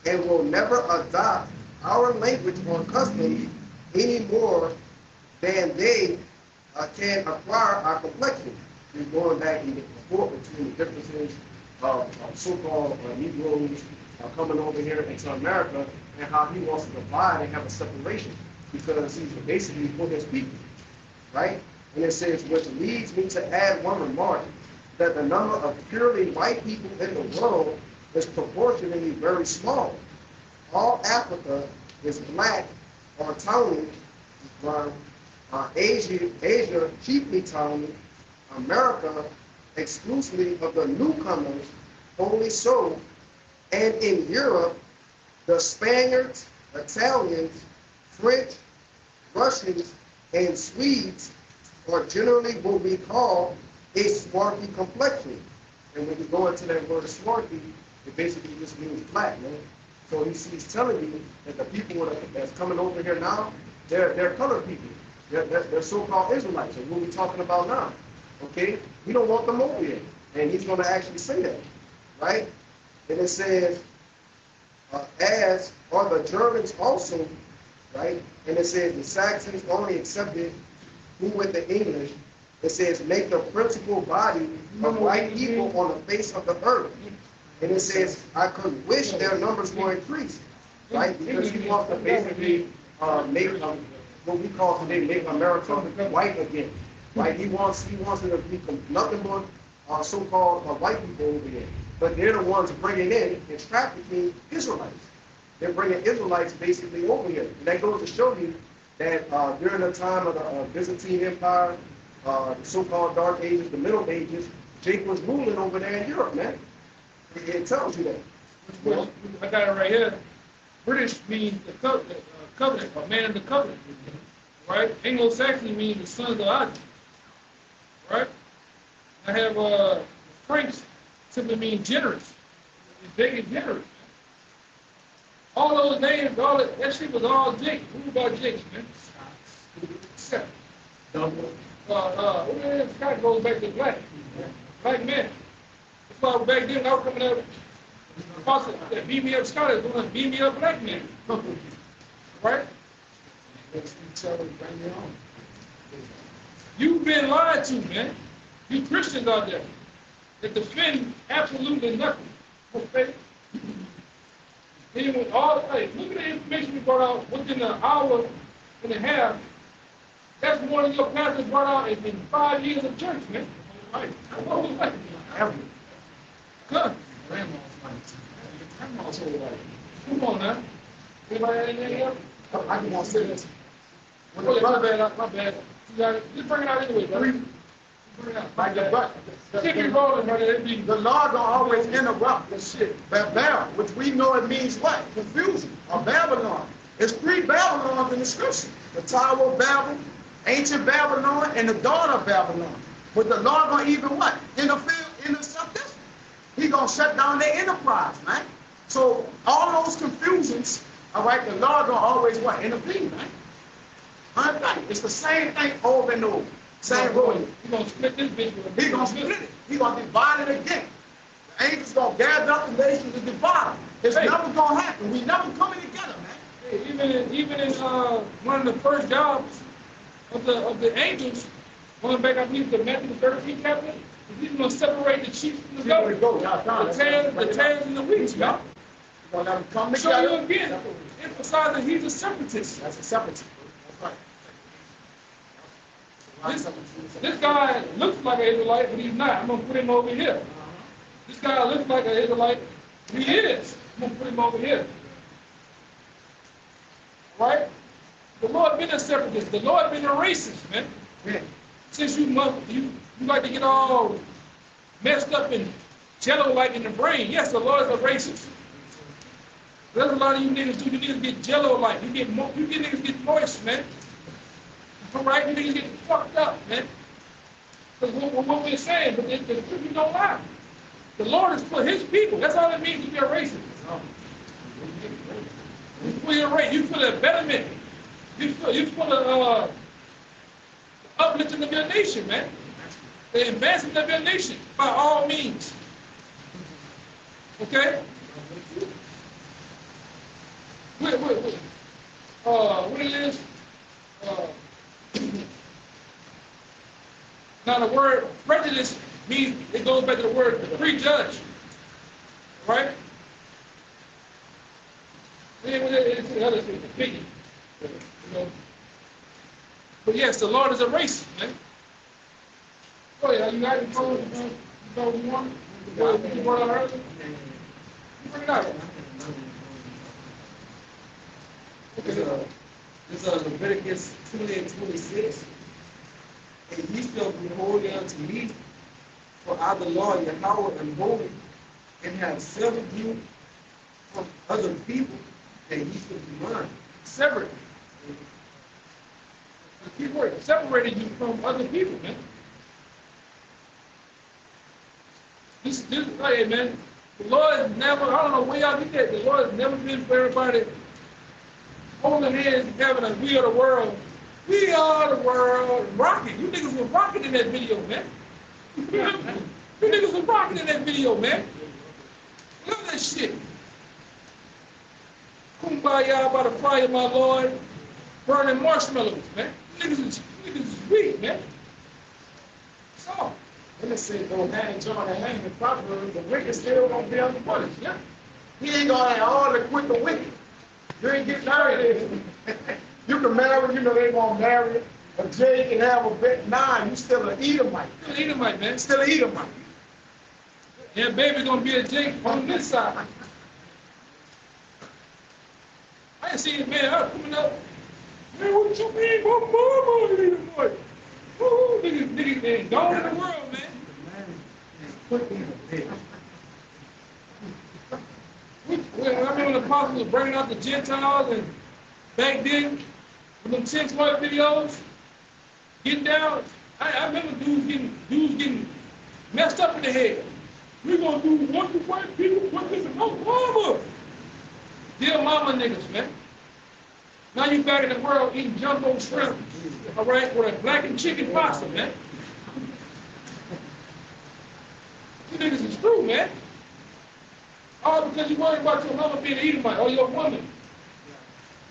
and will never adopt our language or customs any more than they can acquire our complexion? We're going back and forth between the differences of so-called Negroes coming over here into America, and how he wants to divide and have a separation, because he's basically for his people, right? And it says, which leads me to add one remark, that the number of purely white people in the world is proportionally very small. All Africa is black or tawny, while Asia chiefly tawny, America exclusively of the newcomers, only so, and in Europe, the Spaniards, Italians, French, Russians, and Swedes are generally what we call a swarthy complexion. And when you go into that word swarthy, it basically just means black, man. So he's telling you that the people that's coming over here now, they're colored people. They're so-called Israelites. And what we're talking about now, okay? We don't want them over here. And he's going to actually say that, right? And it says, as are the Germans also, right? And it says the Saxons only accepted who with the English. It says make the principal body of white people on the face of the earth. And it says I could wish their numbers were increased, right? Because he wants to basically make what we call today make America white again, right? He wants it to become nothing but so-called white people over here. But they're the ones bringing in and trafficking Israelites. They're bringing Israelites basically over here. And that goes to show you that during the time of the Byzantine Empire, the so-called Dark Ages, the Middle Ages, Jake was ruling over there in Europe, man. It tells you that. Well, I got it right here. British means the covenant, a man of the covenant, right? Anglo-Saxon means the sons of Adam, right? I have French simply means generous. It's big and generous. All those names, that shit was all Jake. Who about Jake, man? Scott. Scott goes back to black men. That's why back then I was coming out, that beat me up Scott is going to beat me up black men. Right? You've been lied to, man. You Christians out there that defend absolutely nothing. Okay? Anyway, look at the information we brought out within an hour and a half. That's one of your pastors brought out in 5 years of church, man. Right. Good. Come on now. Anybody have anything else? I just want to say this. My bad. You got it. Just bring it out anyway, brother. Keep it rolling, brother. The Lord don't always interrupt the shit. Babel, which we know it means what? Confusion, or Babylon. It's 3 Babylons in the scripture. The Tower of Babel, ancient Babylon, and the dawn of Babylon. But the Lord gonna even what? Intercept this. He gonna shut down their enterprise, man. So all those confusions, all right, the Lord gonna always what? Intervene, man. It's the same thing over and over. Same rule. He's going to split this bitch. He's going to split it. He's going to divide it again. The angels going to gather up the nations and divide them. It's never going to happen. We never coming together, man. Even in one of the first jobs of the angels, going back, I believe, to Matthew 13 chapter, he's going to separate the sheep from the goats. The tails and the wheat, y'all. We're going to come Show together. you again, emphasize that he's a separatist. That's a separatist. That's right. This guy looks like an Israelite, but he's not. I'm going to put him over here. This guy looks like an Israelite. He is. I'm going to put him over here. Right? The Lord been a separatist. The Lord been a racist, man. Yeah. Since you like to get all messed up and jello-like in the brain. Yes, the Lord is a racist. There's a lot of you niggas do. You niggas get jello like. You get niggas get moist, man. All right, you niggas get fucked up, man. Because what we're saying, but the truth don't lie. The Lord is for His people. That's all it means to be a racist. You for your race. You for the betterment. You for the uplifting of your nation, man. The advancement of your nation by all means. Okay? What it is? Now the word prejudice means, it goes back to the word prejudge. Right? It's the other thing, opinion. You know? But yes, the Lord is a racist, man. Oh yeah, you got your phone, you know what you want? You brought it out earlier? Bring it out. Okay. This is Leviticus 20 and 26. And ye shall be holy unto me, for I the Lord Yahweh am holy, and have severed you from other people, and ye shall be mine. Separate. The key word, separated you from other people, man. This hey man, the Lord has never, I don't know where y'all get that, the Lord has never been for everybody holding hands and having a we are the world. We are the world. Rocking. You niggas were rocking in that video, man. You niggas were rocking in that video, man. Love that shit. Kumbaya by the fire, my Lord. Burning marshmallows, man. Niggas is weak, man. So, Let me say, go hang John and hang the Proverbs, the wicked still gonna be under punished, yeah? He ain't gonna have all the quick the wicked. You ain't getting married. You can marry, you know they won't marry a Jake and have a bet. Nah, you still an Edomite. still an Edomite, man. Still an Edomite. Yeah, baby gonna be a Jake on this side. I ain't seen a man out coming up. Man, what you mean? My mama Edomite. Woo, niggas ain't gone in the world, man. I remember the apostles was bringing out the Gentiles, and back then, with them 10 smart videos, getting down, I remember dudes getting messed up in the head. We're gonna do one to white people, one to no mama. Dear mama niggas, man. Now you back in the world eating jumbo shrimp, all right, with a blackened chicken pasta, man. You niggas is true, man. All because you worried about your mama being an Edomite or your woman.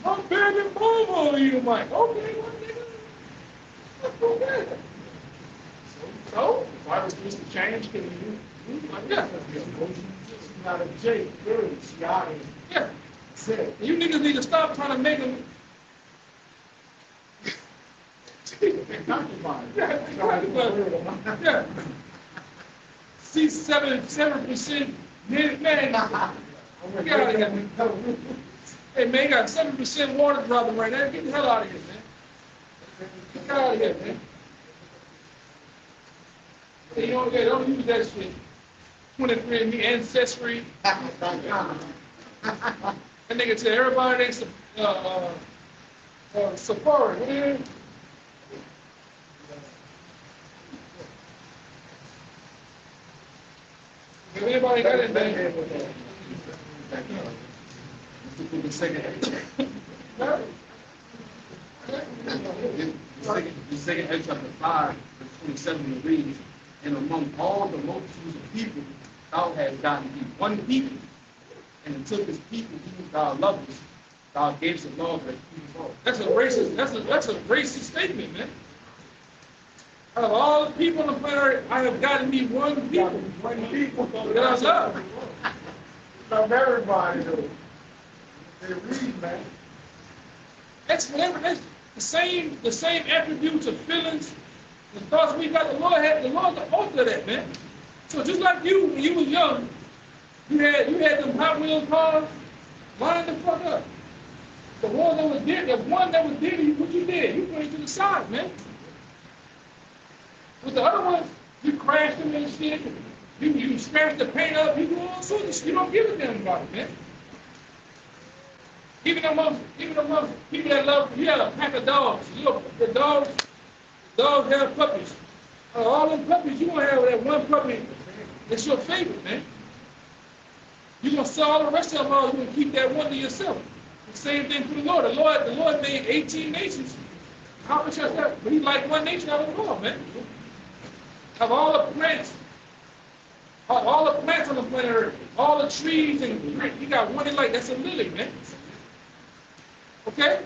My baby mama Edomite. Okay, well, nigga. That's okay. So, If I was used to change, can you? yeah, Not a Jake, really, she out here. yeah. Said, You niggas need to stop trying to make them. Yeah. See 7% man. Get out of here, man. Hey man, you got 7% water dropping right now. Get the hell out of here, man. Get out of here, man. Hey, you don't use that shit. 23andMe ancestry. That nigga tell everybody they Safari, man. If anybody got anything, The second Ezra chapter 5, verse 27 reads, and among all the multitudes of people, thou hast gotten thee one people, and it took his people whom thou lovest, thou gavest the law that he was. that's a racist statement, man. Out of all the people on the planet, I have gotten me one people. one people. That I love. Love everybody, though. They read, man. That's the same attributes of feelings and thoughts we got. The Lord's the author of that, man. So just like you, when you was young, you had them Hot Wheels cars, line the fuck up. The one that was dead, what you did, you put it to the side, man. With the other ones, you crashed them and shit. You scratched the paint up. You do all sorts of shit. You don't give a damn about it, man. Even amongst people that love, you have a pack of dogs. Dogs have puppies. All them puppies, you gonna have that one puppy that's your favorite, man. You're gonna sell all the rest of them all, you're gonna keep that one to yourself. The same thing for the Lord. The Lord made 18 nations. How much is that? But he like one nation out of the world, man. Of all the plants on the planet Earth, all the trees and you got one he like, that's a lily, man. Okay?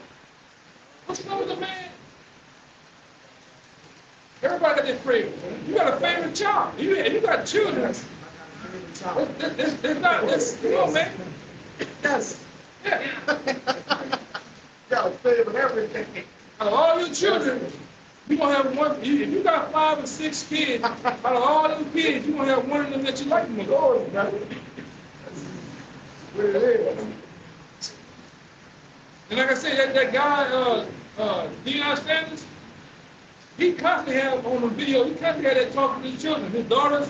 What's wrong with the man? Everybody got their favorite. You got a favorite child. You got children. There's not this, come on, man. Yes. Yeah. Got a favorite everything. Out of all your children, you're gonna have one. If you got 5 or 6 kids, out of all them kids, you're gonna have one of them that you like the most. Lord, brother. Where it is. And like I said, that guy, Deion Sanders, he constantly have on the video, he constantly had that talking to his children, his daughters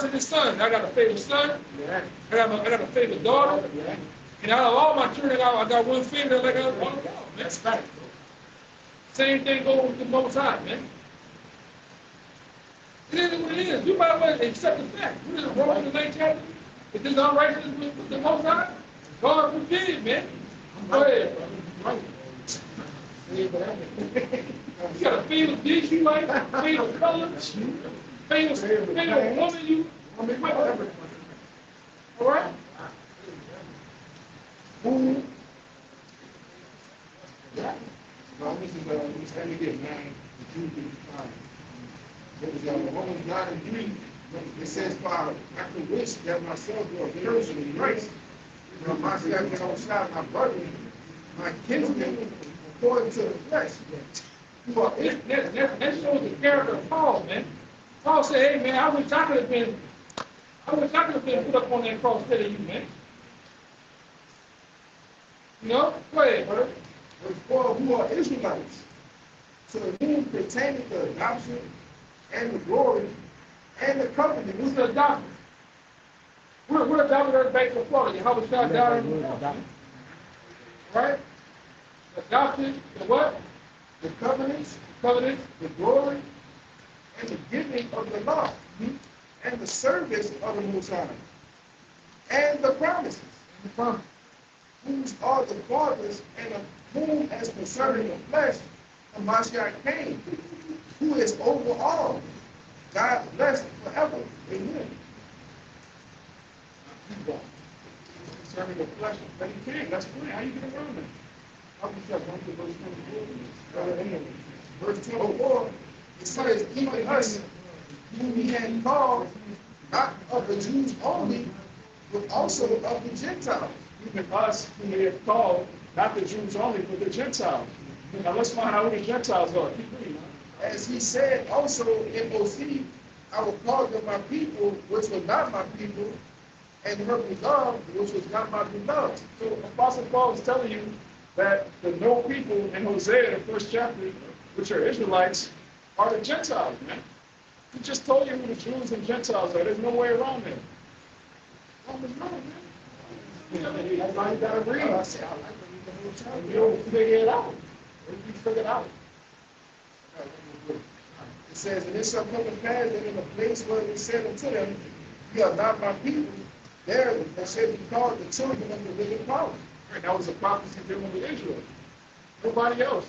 and his sons. I got a favorite son. Yeah. I got a favorite daughter. Yeah. And out of all my children, I got one favorite like I got all of them, man. That's right. Same thing goes with the Most High, man. It is what it is. You might as well accept the fact. What is it, Romans the 9th chapter? If this unrighteousness with the Most High, God forbid, man. Go ahead, brother. Right. You got a favorite dish you like, favorite color, favorite woman you with. All right? Who? Yeah. No, this is let me get 9, the Jews is 5. It was Romans 9 and 3. It says, "Father, after which that myself were a person in grace, from my second outside my brother, my kinsman, according to the flesh." That shows the character of Paul, man. Paul said, hey, man, I wish I could have been put up on that cross instead of you, man. You know? Go ahead, brother. Verse 4, who are Israelites, to whom pertaineth the adoption and the glory and the covenant. Who's the adopted? We're adopted back to Florida. How was God adopted? Right? Adopted, the what? The covenants, Covenant, the glory, and the giving of the law, and the service of the Most High, and the promises, whose are the fathers, and of whom, as concerning the flesh, the Mashiach came, who is over all, God blessed forever. Amen. Concerning the flesh, but he came. That's fine. How you get around that? How you start going to verse 24? Verse 24, it says, even us, whom he had called, not of the Jews only, but also of the Gentiles. Even us, whom he had called, not the Jews only, but the Gentiles. Now let's find out who the Gentiles are. Keep reading. As he said also in Hosea, I will call them my people, which were not my people, and her beloved, which was not my beloved. So Apostle Paul is telling you that the no people in Hosea, the first chapter, which are Israelites, are the Gentiles, man. He just told you who the Jews and Gentiles are. There's no way around that. Romans 9, man. That's why you gotta read. And you'll figure it out. You figure it out. It says, and it shall come to pass that in the place where he said unto them, ye are not my people, there they shall be called the children of the living power. Right, that was a prophecy dealing with Israel. Nobody else.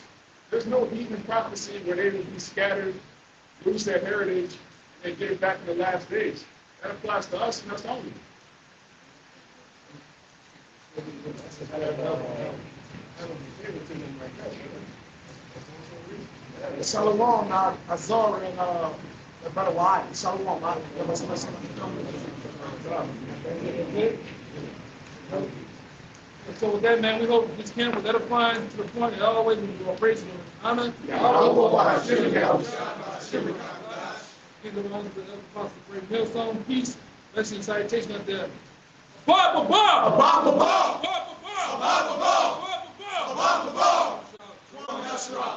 There's no heathen prophecy where they will be scattered, lose their heritage, and get it back in the last days. That applies to us, and that's only. Shalom, Azor, and Brother White. Shalom, So with that, man, we hope this camp was edifying to the point that always we will praise and honor. Millstone, peace, blessing, and salutation out there. Bob, Bob! Bob, Bob! Bob, Bob! Bob, Bob! Bob, Bob! Bob, Bob!